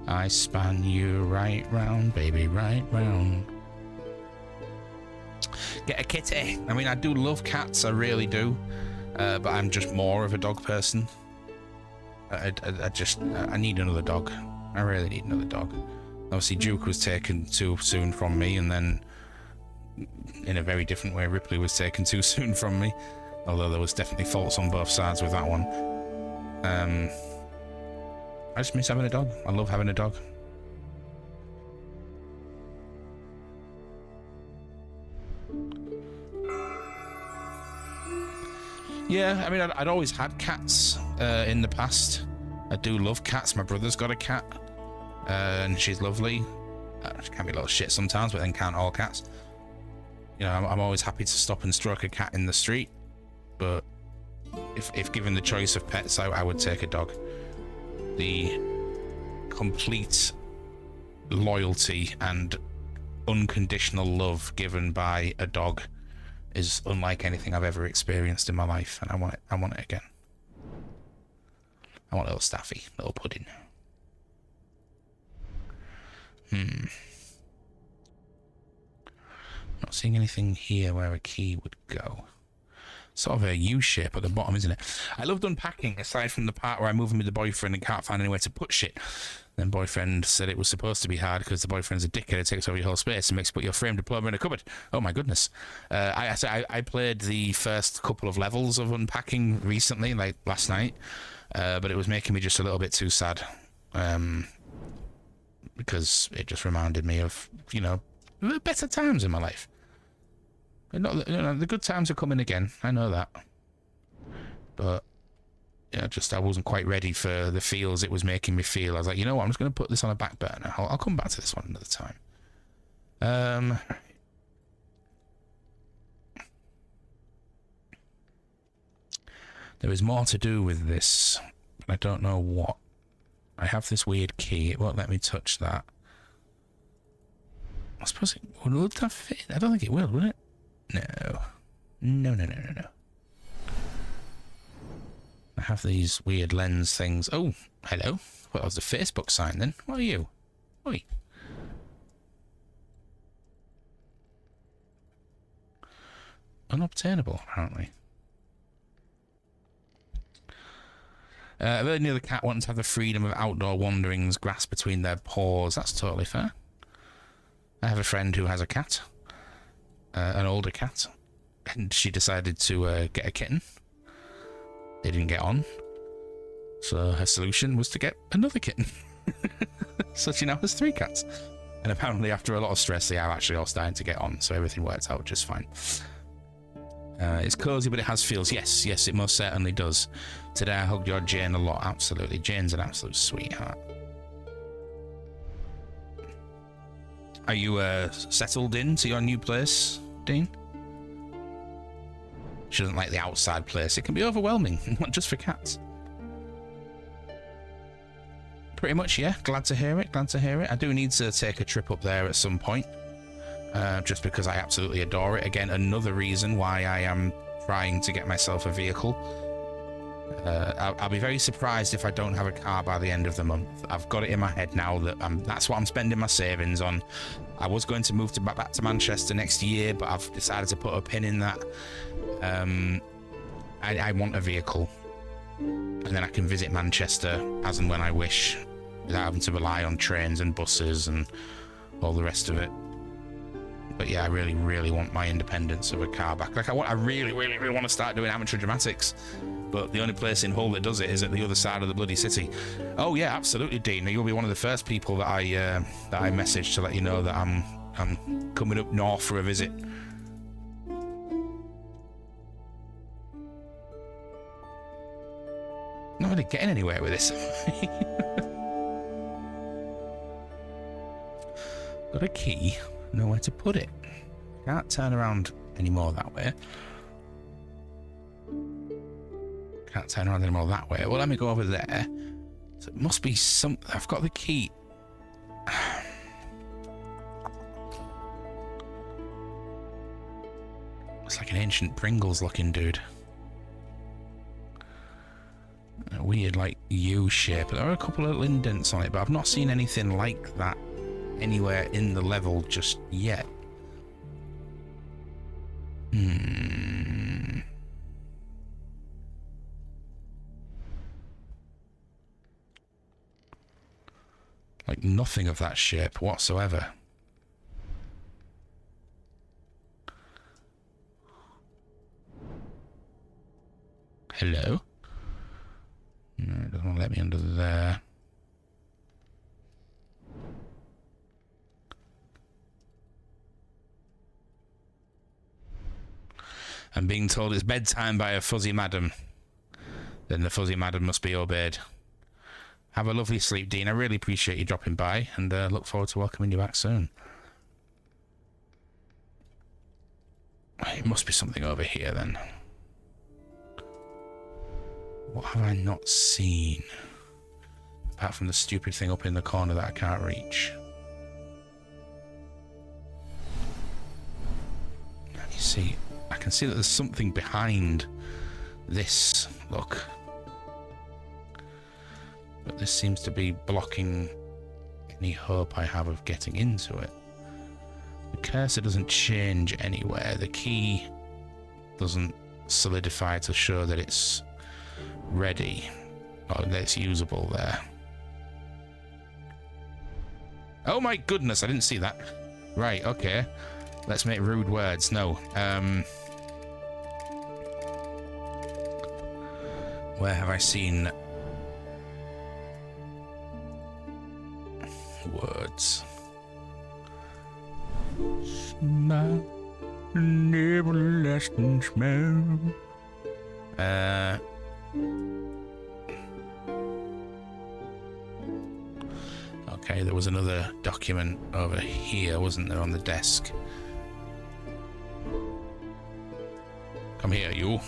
I span you right round, baby, right round. Get a kitty. I mean, I do love cats, I really do. But I'm just more of a dog person. I need another dog. I really need another dog. Obviously, Duke was taken too soon from me, and then in a very different way, Ripley was taken too soon from me. Although there was definitely faults on both sides with that one. I just miss having a dog. I love having a dog. Yeah, I mean, I'd always had cats in the past. I do love cats. My brother's got a cat. and she's lovely. She can be a little shit sometimes, but then can't all cats. You know, I'm always happy to stop and stroke a cat in the street, but if given the choice of pets, I would take a dog. The complete loyalty and unconditional love given by a dog is unlike anything I've ever experienced in my life, and I want it again. I want a little Staffy, little pudding. Not seeing anything here where a key would go. Sort of a U shape at the bottom, isn't it? I loved unpacking, aside from the part where I move in with the boyfriend and can't find anywhere to put shit. Then boyfriend said it was supposed to be hard because the boyfriend's a dickhead. It takes over your whole space and makes you put your frame diploma in a cupboard. Oh my goodness. I played the first couple of levels of unpacking recently, like last night, but it was making me just a little bit too sad, because it just reminded me of, you know, better times in my life. Not, you know, the good times are coming again. I know that, but yeah, just I wasn't quite ready for the feels it was making me feel. I was like, you know what, I'm just going to put this on a back burner. I'll come back to this one another time. There is more to do with this, but I don't know what. I have this weird key. It won't let me touch that. I suppose it would that fit? I don't think it will, would it? No. No. I have these weird lens things. Oh, hello. Well, that was the Facebook sign then. What are you? Oi. Unobtainable, apparently. I really knew the cat wanted to have the freedom of outdoor wanderings, grass between their paws. That's totally fair. I have a friend who has a cat. An older cat, and she decided to get a kitten. They didn't get on, so her solution was to get another kitten. So she now has 3 cats, and apparently after a lot of stress they are actually all starting to get on, so everything works out just fine. It's cozy, but it has feels. Yes, it most certainly does. Today I hugged your Jane a lot. Absolutely, Jane's an absolute sweetheart. Are you settled into your new place, Dean? She doesn't like the outside place. It can be overwhelming, not just for cats. Pretty much, yeah. Glad to hear it. I do need to take a trip up there at some point, just because I absolutely adore it. Again, another reason why I am trying to get myself a vehicle. I'll be very surprised if I don't have a car by the end of the month. I've got it in my head now that that's what I'm spending my savings on. I was going to move back to Manchester next year, but I've decided to put a pin in that. I want a vehicle, and then I can visit Manchester as and when I wish, without having to rely on trains and buses and all the rest of it. But yeah, I really, really want my independence of a car back. Like I really, really, really want to start doing amateur dramatics. But the only place in Hull that does it is at the other side of the bloody city. Oh yeah, absolutely, Dean. You'll be one of the first people that I message to let you know that I'm coming up north for a visit. Not really getting anywhere with this. Got a key, nowhere to put it. Can't turn around anymore that way. Can't turn around anymore that way. Well, let me go over there. So it must be some. I've got the key. It's like an ancient Pringles looking dude. A weird, like, U shape. There are a couple of little indents on it, but I've not seen anything like that anywhere in the level just yet. Like nothing of that shape whatsoever. Hello? No, it doesn't want to let me under there. I'm being told it's bedtime by a fuzzy madam. Then the fuzzy madam must be obeyed. Have a lovely sleep, Dean. I really appreciate you dropping by, and look forward to welcoming you back soon. It must be something over here, then. What have I not seen? Apart from the stupid thing up in the corner that I can't reach. Let me see. I can see that there's something behind this. Look. But this seems to be blocking any hope I have of getting into it. The cursor doesn't change anywhere. The key doesn't solidify to show that it's ready or that it's usable there. Oh my goodness, I didn't see that. Right, okay. Let's make rude words. No. Where have I seen words? Smile, everlasting smile. Okay, there was another document over here, wasn't there, on the desk? Come here, you.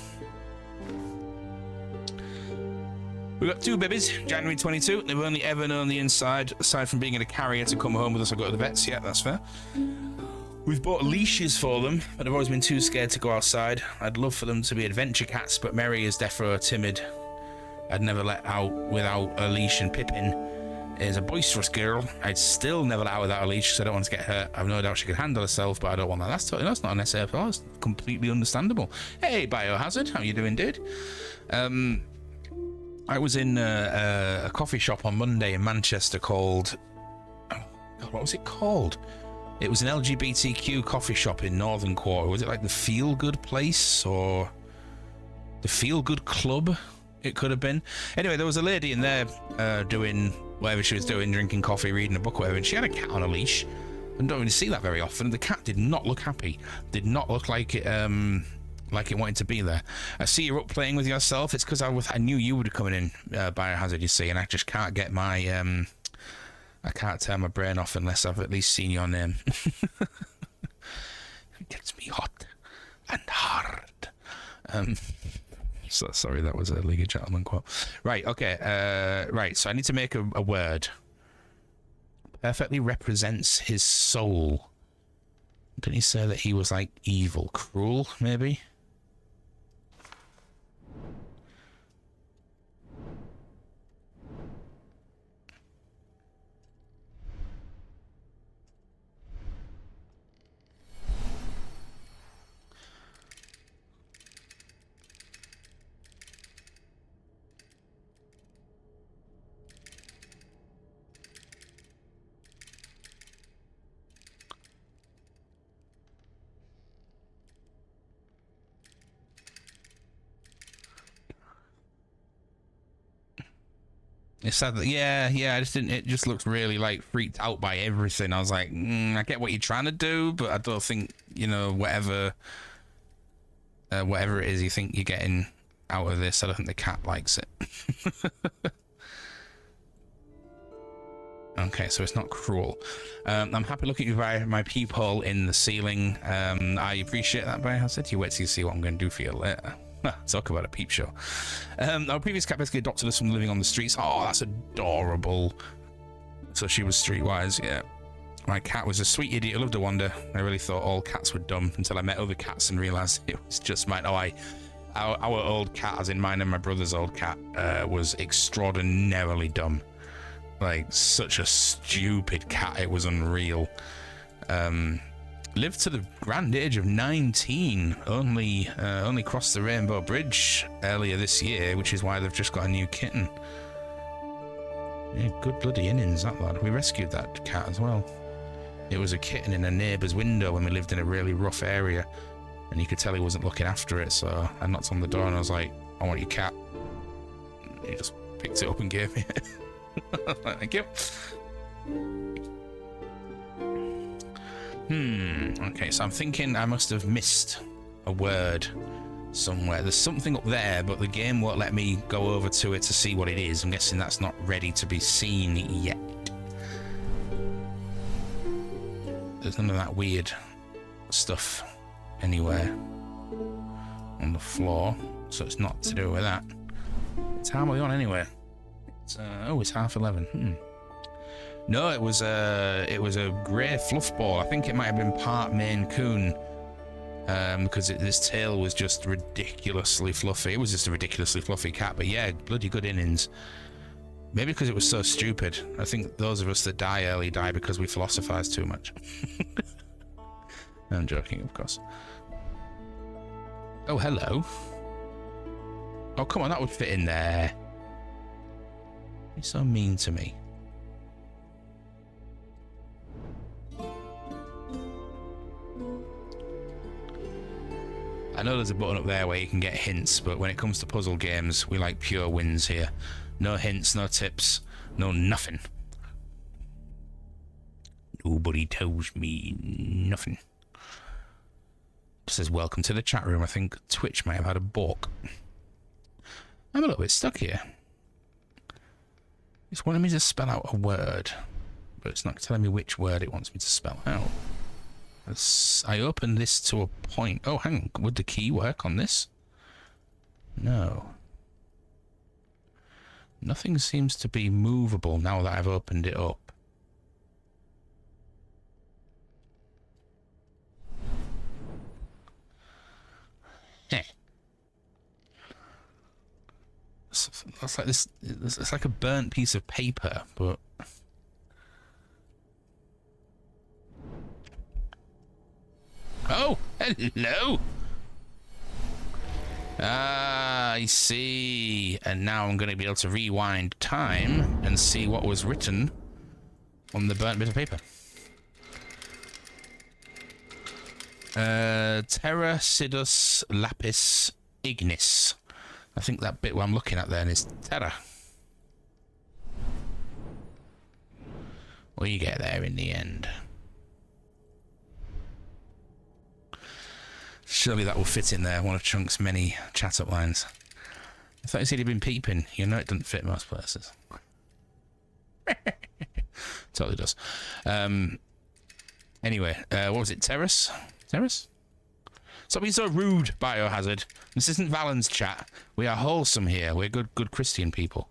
We got 2 babies, January 22. They've only ever known the inside, aside from being in a carrier to come home with us. I go to the vets. Yeah, that's fair. We've bought leashes for them, but I've always been too scared to go outside. I'd love for them to be adventure cats, but Mary is defo timid. I'd never let out without a leash, and Pippin is a boisterous girl. I'd still never let out without a leash, so I don't want to get hurt. I've no doubt she could handle herself, but I don't want that. That's not an SFR. That's completely understandable. Hey, Biohazard, how you doing, dude? I was in a coffee shop on Monday in Manchester called... Oh, God, what was it called? It was an LGBTQ coffee shop in Northern Quarter. Was it like the Feel Good Place or the Feel Good Club? It could have been. Anyway, there was a lady in there doing whatever she was doing, drinking coffee, reading a book, whatever, and she had a cat on a leash. I don't really see that very often. The cat did not look happy. Did not look like it wanted to be there. I see you're up playing with yourself. It's because I knew you would come in Biohazard, you see, and I just can't get my I can't turn my brain off unless I've at least seen your name. It gets me hot and hard. So sorry, that was a League of Gentlemen quote. Right, okay. Right, so I need to make a word. Perfectly represents his soul. Didn't he say that he was like evil, cruel, maybe? It's sad that, yeah, I just didn't, it just looks really like freaked out by everything. I was like, I get what you're trying to do, but I don't think, whatever it is you think you're getting out of this, I don't think the cat likes it. Okay, so it's not cruel. I'm happy looking at my peephole in the ceiling. I appreciate that, but I said you wait till you see what I'm going to do for you later. Talk about a peep show. Our previous cat basically adopted us from living on the streets. Oh, that's adorable. So she was streetwise, yeah. My cat was a sweet idiot who loved to wander. I really thought all cats were dumb until I met other cats and realised it was just mine. Our old cat, as in mine and my brother's old cat, was extraordinarily dumb. Like, such a stupid cat, it was unreal. Lived to the grand age of 19, only crossed the Rainbow Bridge earlier this year, which is why they've just got a new kitten. Yeah, good bloody innings, that lad. We rescued that cat as well. It was a kitten in a neighbour's window when we lived in a really rough area, and you could tell he wasn't looking after it, so I knocked on the door and I was like, I want your cat. He just picked it up and gave me it. Thank you. Okay, so I'm thinking I must have missed a word somewhere. There's something up there, but the game won't let me go over to it to see what it is. I'm guessing that's not ready to be seen yet. There's none of that weird stuff anywhere on the floor, so it's not to do with that. What time are we on anyway? It's, oh, it's 11:30. No, it was a grey fluff ball. I think it might have been part Maine Coon, because this tail was just ridiculously fluffy. It was just a ridiculously fluffy cat, but yeah, bloody good innings. Maybe because it was so stupid. I think those of us that die early die because we philosophize too much. I'm joking, of course. Oh, hello. Oh, come on, that would fit in there. You're so mean to me. I know there's a button up there where you can get hints, but when it comes to puzzle games, we like pure wins here. No hints, no tips, no nothing. Nobody tells me nothing. It says, welcome to the chat room. I think Twitch might have had a balk. I'm a little bit stuck here. It's wanting me to spell out a word, but it's not telling me which word it wants me to spell out. I opened this to a point. Oh, hang on. Would the key work on this? No. Nothing seems to be movable now that I've opened it up. Heh. That's like this. It's like a burnt piece of paper, but. Oh, hello. Ah, I see. And now I'm going to be able to rewind time and see what was written on the burnt bit of paper. Terra Sidus Lapis Ignis. I think that bit where I'm looking at then is Terra. We get there in the end. Surely that will fit in there, one of Chunk's many chat-up lines. I thought he said he'd been peeping. You know it doesn't fit most places. Totally does. Anyway, what was it? Terrace? Terrace? Stop being so rude, Biohazard. This isn't Valen's chat. We are wholesome here. We're good Christian people.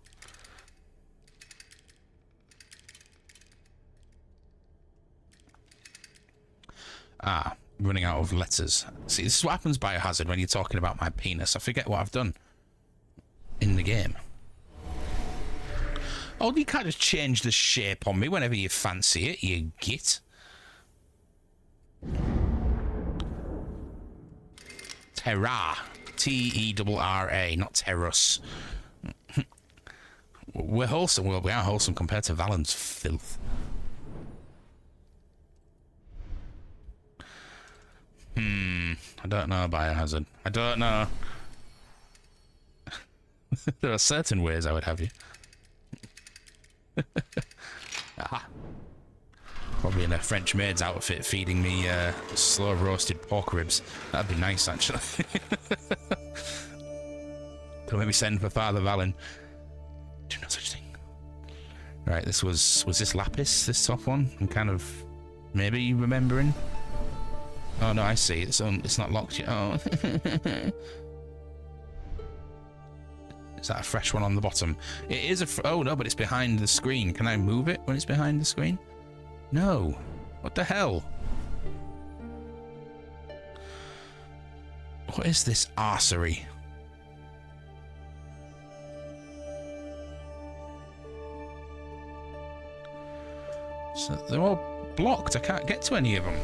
Ah. Running out of letters. See, this is what happens, Biohazard, when you're talking about my penis. I forget what I've done in the game. Oh, you can't just change the shape on me whenever you fancy it, you git. Terra. T-E-R-R-A, not Terrus. We're wholesome. Well, we are wholesome compared to Valen's filth. I don't know, Biohazard. I don't know. There are certain ways I would have you. Aha. Probably in a French maid's outfit feeding me slow roasted pork ribs. That'd be nice, actually. Don't make me send for Father Valen. Do no such thing. Right, this was this Lapis, this top one? I'm kind of maybe remembering. Oh no, I see. It's not locked yet. Oh. Is that a fresh one on the bottom? It is a. Oh no, but it's behind the screen. Can I move it when it's behind the screen? No. What the hell? What is this arsery? So they're all blocked. I can't get to any of them.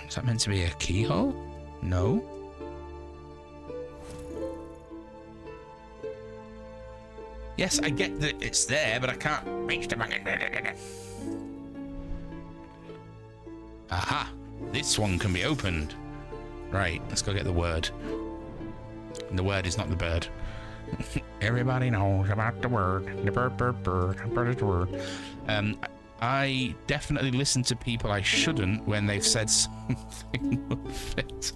Is that meant to be a keyhole? No. Yes, I get that it's there, but I can't reach the button. Aha! This one can be opened. Right, let's go get the word. And the word is not the bird. Everybody knows about the word. The bird. I definitely listen to people I shouldn't when they've said something will fit.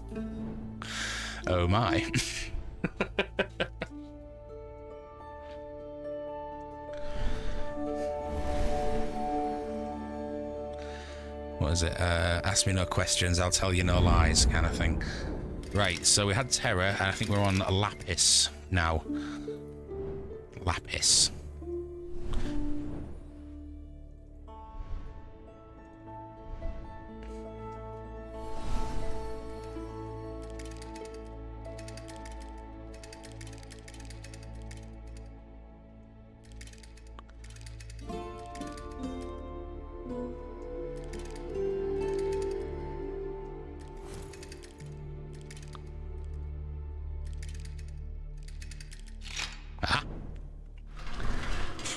Oh my. What is it? Ask me no questions, I'll tell you no lies, kind of thing. Right, so we had Terror, and I think we're on Lapis now. Lapis.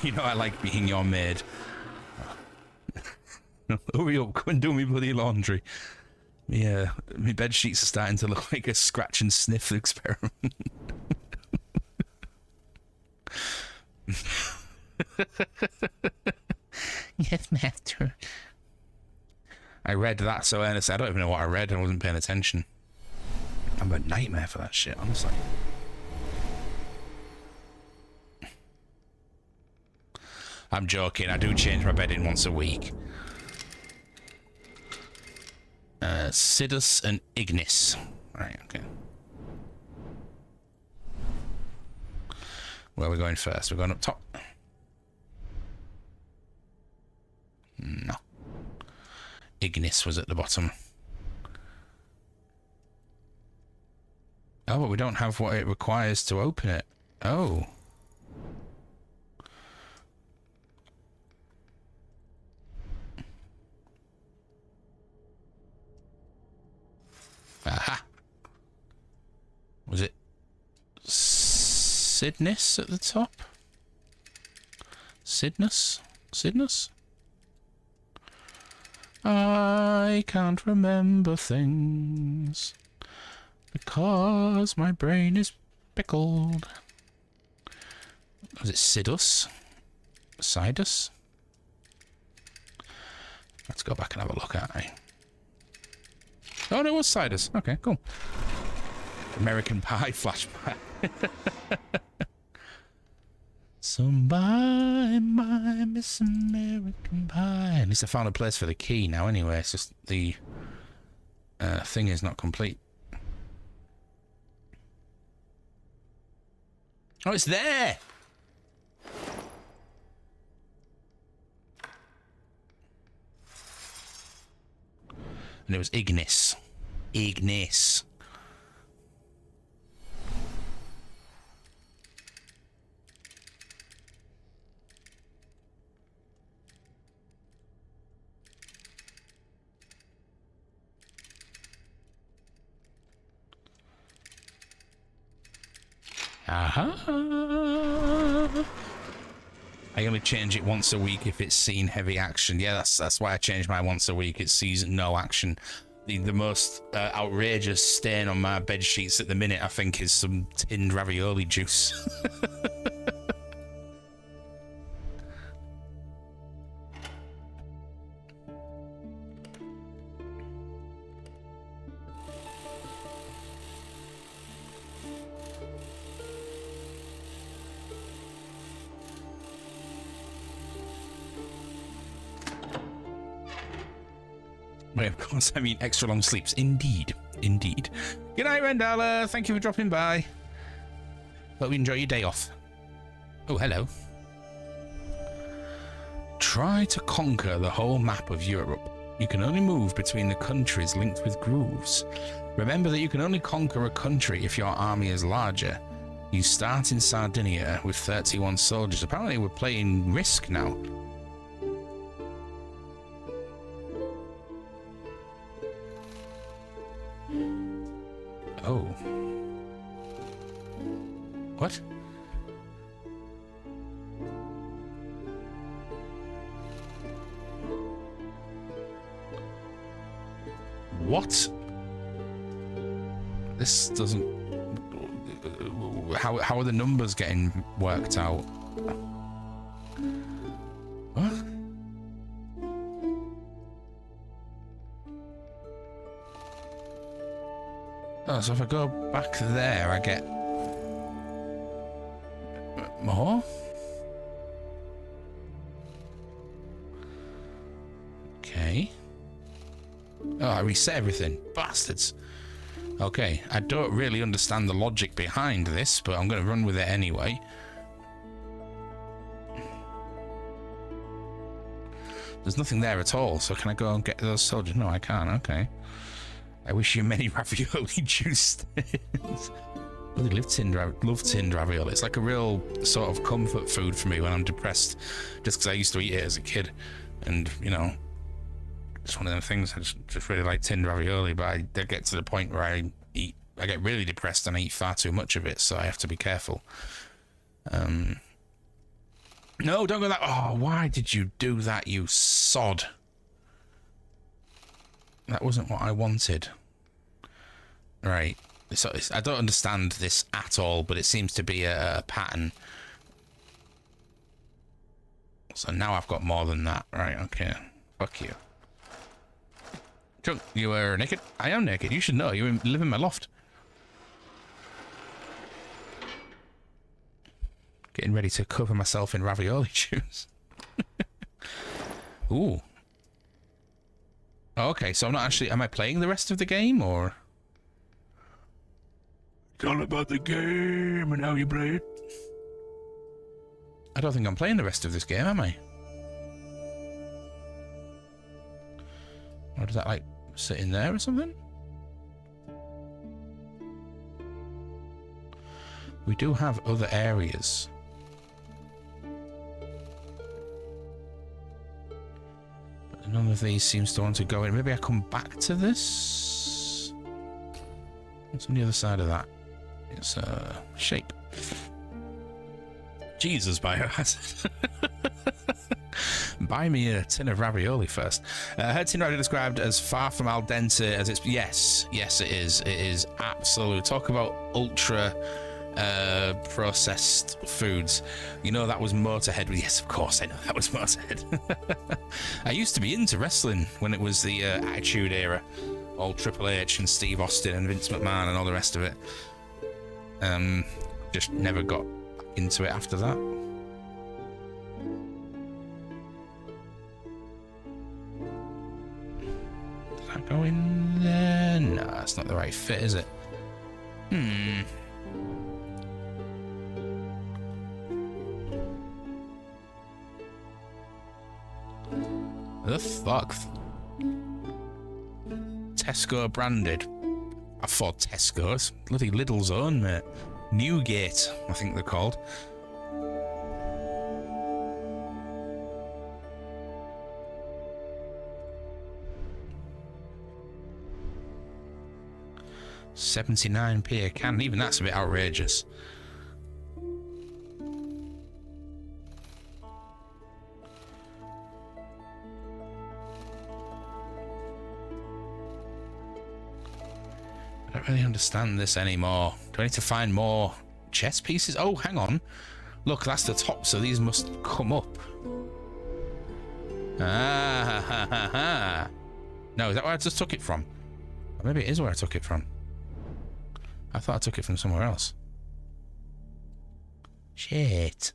You know I like being your maid. Hurry up, come and do me bloody laundry. Yeah, my bed sheets are starting to look like a scratch and sniff experiment. Yes, master. I read that so earnestly. I don't even know what I read. I wasn't paying attention. I'm a nightmare for that shit, honestly. I'm joking. I do change my bedding once a week. Sidus and Ignis. Right, okay. Where are we going first? We're going up top. No. Ignis was at the bottom. Oh, but we don't have what it requires to open it. Oh. Aha. Was it Sidness at the top? Sidness? Sidness? I can't remember things because my brain is pickled. Was it Sidus? Sidus? Let's go back and have a look at it. Oh, no, it was Sidus. Okay, cool. American Pie flashback. So bye, my Miss American Pie. At least I found a place for the key now anyway. It's just the thing is not complete. Oh, it's there! And it was Ignis. Ignis. Aha. I only change it once a week if it's seen heavy action. Yeah, that's why I change mine once a week. It sees no action. The most outrageous stain on my bed sheets at the minute, I think, is some tinned ravioli juice. Of course, I mean extra long sleeps. Indeed. Indeed. Good night, Rendala. Thank you for dropping by. Hope you enjoy your day off. Oh, hello. Try to conquer the whole map of Europe. You can only move between the countries linked with grooves. Remember that you can only conquer a country if your army is larger. You start in Sardinia with 31 soldiers. Apparently we're playing Risk now. Oh. What? What? This doesn't... How are the numbers getting worked out? What? Oh, so if I go back there, I get more? Okay. Oh, I reset everything. Bastards. Okay, I don't really understand the logic behind this, but I'm going to run with it anyway. There's nothing there at all, so can I go and get those soldiers? No, I can't. Okay. I wish you many ravioli juice. Really love tinned ravioli. It's like a real sort of comfort food for me when I'm depressed, just because I used to eat it as a kid, and you know, it's one of them things. I just really like tinned ravioli, but I get to the point where I get really depressed and I eat far too much of it, so I have to be careful. No, don't go that. Oh, why did you do that, you sod? That wasn't what I wanted. Right. So I don't understand this at all, but it seems to be a pattern. So now I've got more than that. Right, okay. Fuck you. Chunk, you are naked? I am naked. You should know. You live in my loft. Getting ready to cover myself in ravioli juice. Ooh. Oh, okay, so I'm not actually... Am I playing the rest of the game, or...? It's all about the game and how you play it. I don't think I'm playing the rest of this game, am I? Or does that, like, sit in there or something? We do have other areas. But none of these seems to want to go in. Maybe I come back to this? What's on the other side of that? It's shape. Jesus, biohazard. Buy me a tin of ravioli first. Her tin ravioli described as far from al dente as it's... Yes, it is. It is absolute. Talk about ultra processed foods. You know that was Motorhead. Yes, of course I know that was Motorhead. I used to be into wrestling when it was the Attitude Era. All Triple H and Steve Austin and Vince McMahon and all the rest of it. Just never got into it after that. Does that go in there? No, that's not the right fit, is it? The fuck? Tesco branded. I thought Tesco's. Bloody Lidl's own, mate. Newgate, I think they're called. £79p a can. Even that's a bit outrageous. I don't really understand this anymore. Do I need to find more chess pieces? Oh, hang on. Look, that's the top, so these must come up. Ah, ha, ha, ha. No, is that where I just took it from? Or maybe it is where I took it from. I thought I took it from somewhere else. Shit.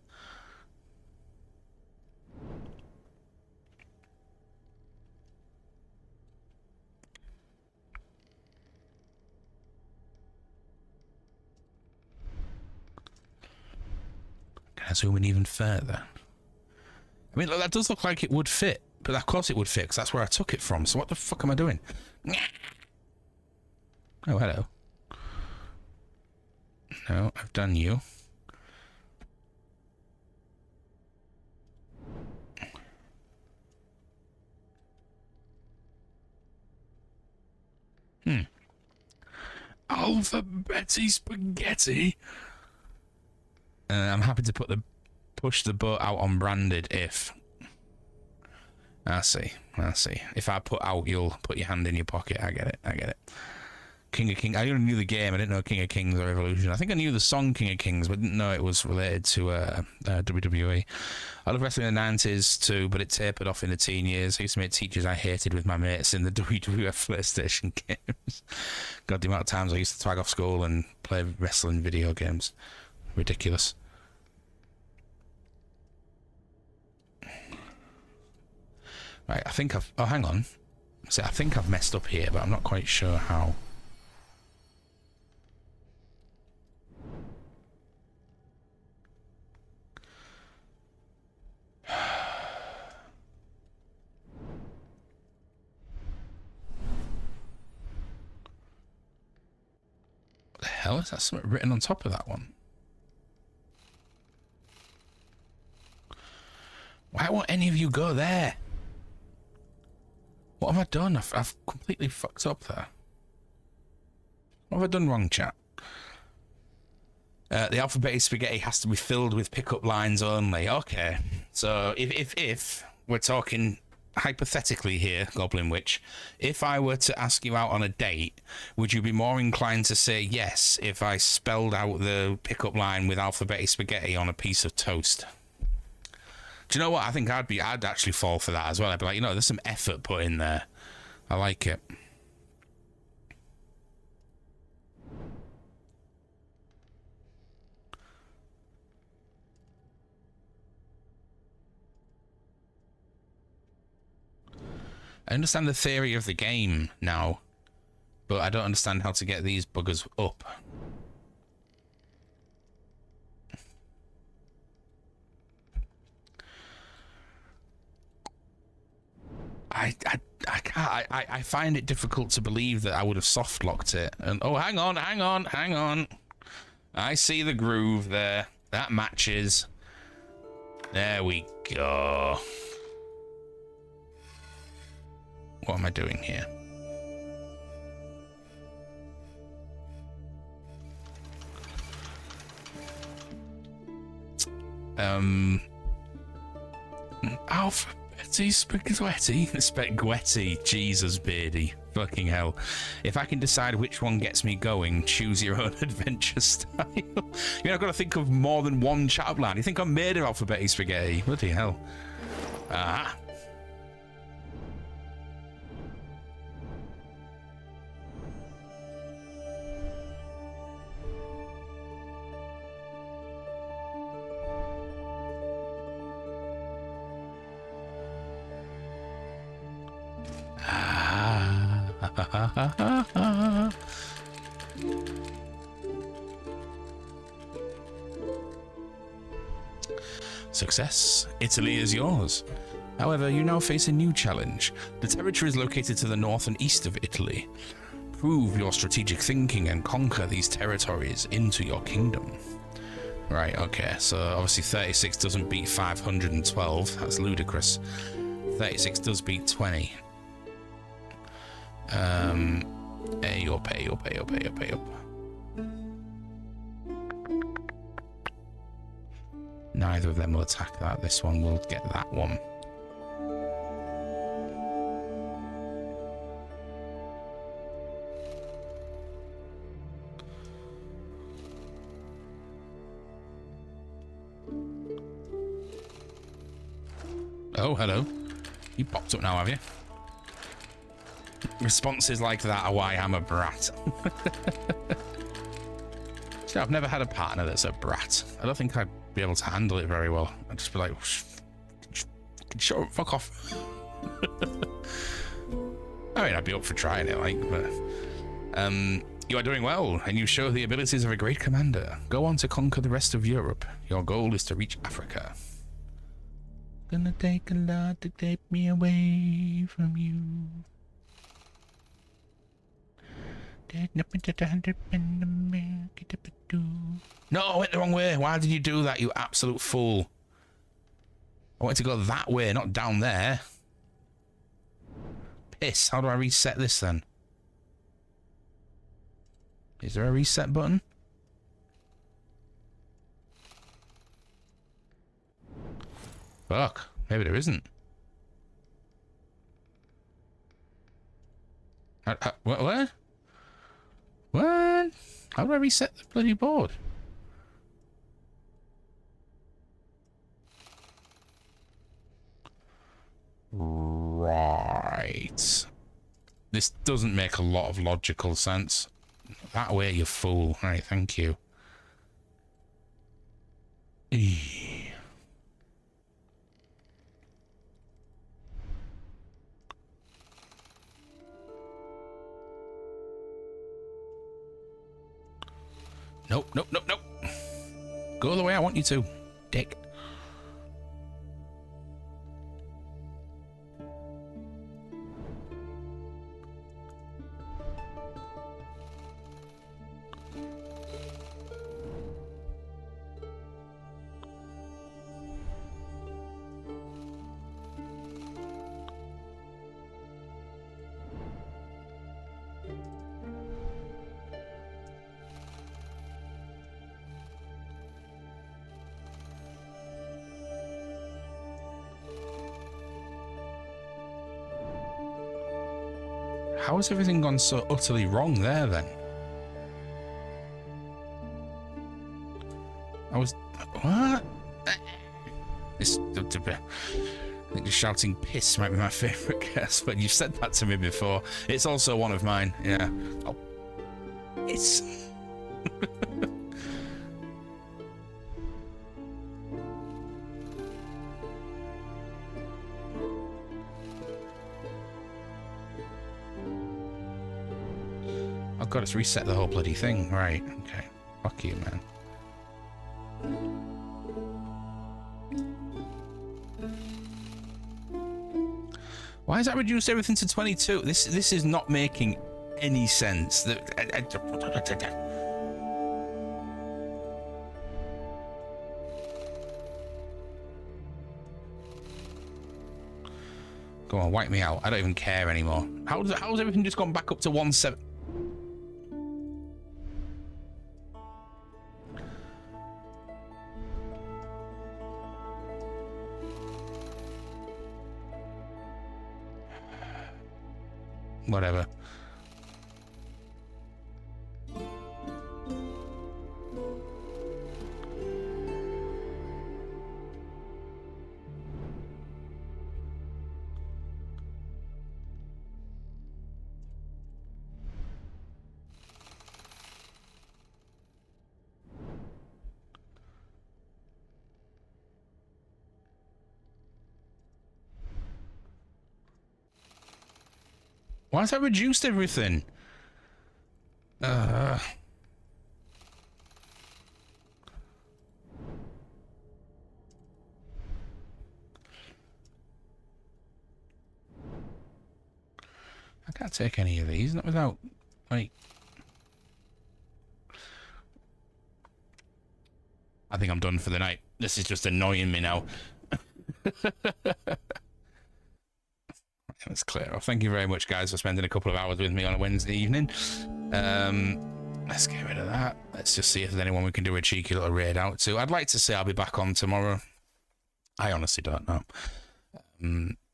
Can I zoom in even further? I mean, look, that does look like it would fit, but of course it would fit, because that's where I took it from. So what the fuck am I doing? Oh, hello. No, I've done you. Alphabeti spaghetti. I'm happy to push the boat out on branded if... I see. If I put out, you'll put your hand in your pocket. I get it. King of Kings. I only knew the game. I didn't know King of Kings or Evolution. I think I knew the song King of Kings, but didn't know it was related to WWE. I loved wrestling in the 90s too, but it tapered off in the teen years. I used to make teachers I hated with my mates in the WWF PlayStation games. God, the amount of times I used to tag off school and play wrestling video games. Ridiculous. Right, I think I've... Oh, hang on. I think I've messed up here, but I'm not quite sure how. What the hell is that? Something written on top of that one? Why won't any of you go there? What have I done? I've completely fucked up there. What have I done wrong, chat? The alphabetic spaghetti has to be filled with pickup lines only. Okay, so if we're talking hypothetically here, Goblin Witch, if I were to ask you out on a date, would you be more inclined to say yes if I spelled out the pickup line with alphabetic spaghetti on a piece of toast? Do you know what? I think I'd actually fall for that as well. I'd be like, you know, there's some effort put in there. I like it. I understand the theory of the game now, but I don't understand how to get these buggers up. I can't. I find it difficult to believe that I would have soft locked it. And oh, hang on. I see the groove there. That matches. There we go. What am I doing here? Spaghetti. Jesus, Beardy. Fucking hell. If I can decide which one gets me going, choose your own adventure style. You know, I've got to think of more than one chat line. You think I'm made of alphabetic spaghetti? Bloody hell. Ah. Success. Italy is yours. However, you now face a new challenge. The territory is located to the north and east of Italy. Prove your strategic thinking and conquer these territories into your kingdom. Right, okay, so obviously 36 doesn't beat 512. That's ludicrous. 36 does beat 20. Up. Neither of them will attack that. This one will get that one. Oh, hello. You popped up now, have you? Responses like that are why I'm a brat. See, I've never had a partner that's a brat. I don't think I'd be able to handle it very well. I'd just be like, shut up, fuck off. I mean, I'd be up for trying it, like, but you are doing well, and you show the abilities of a great commander. Go on to conquer the rest of Europe. Your goal is to reach Africa. Gonna take a lot to take me away from you. No, I went the wrong way. Why did you do that, you absolute fool? I wanted to go that way, not down there. Piss. How do I reset this then? Is there a reset button? Fuck. Maybe there isn't. What? How do I reset the bloody board? Right. This doesn't make a lot of logical sense. That way, you fool. Right, thank you. Eee. Nope, nope, nope, nope. Go the way I want you to, dick. How has everything gone so utterly wrong there, then? I was... What? This... I think just shouting piss might be my favourite guess, but you've said that to me before. It's also one of mine, yeah. Oh. It's... Oh god, it's reset the whole bloody thing. Right, okay. Fuck you, man. Why has that reduced everything to 22? This is not making any sense. Go on, wipe me out. I don't even care anymore. How's everything just gone back up to 17? Whatever. Why has that reduced everything? I can't take any of these, not without, like... I think I'm done for the night. This is just annoying me now. That's clear. Well, thank you very much, guys, for spending a couple of hours with me on a Wednesday evening. Let's get rid of that. Let's just see if there's anyone we can do a cheeky little raid out to. I'd like to say I'll be back on tomorrow. I honestly don't know.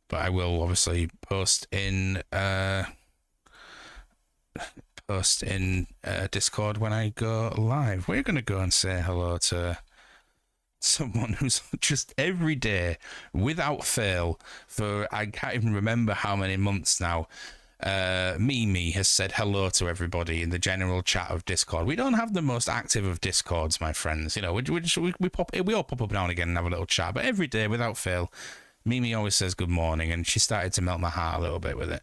But I will obviously post in Discord when I go live. We're going to go and say hello to someone who's just every day, without fail, for I can't even remember how many months now, Mimi has said hello to everybody in the general chat of Discord. We don't have the most active of Discords, my friends. You know, we all pop up now and again and have a little chat, but every day, without fail, Mimi always says good morning, and she started to melt my heart a little bit with it.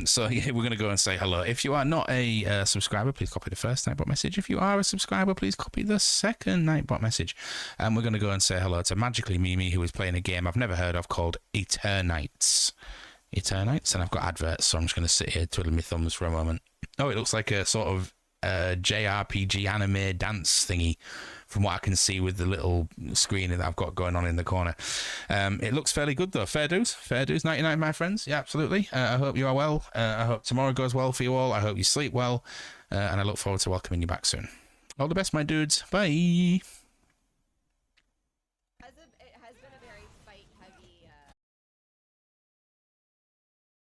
So yeah, we're going to go and say hello. If you are not a subscriber, please copy the first Nightbot message. If you are a subscriber, please copy the second Nightbot message. And we're going to go and say hello to Magically Mimi, who is playing a game I've never heard of called Eternites. Eternites, and I've got adverts, so I'm just going to sit here twiddling my thumbs for a moment. Oh, it looks like a sort of JRPG anime dance thingy, from what I can see with the little screen that I've got going on in the corner. It looks fairly good though. Fair dues, 99, my friends. Yeah, absolutely. I hope you are well. I hope tomorrow goes well for you all. I hope you sleep well, and I look forward to welcoming you back soon. All the best, my dudes. Bye.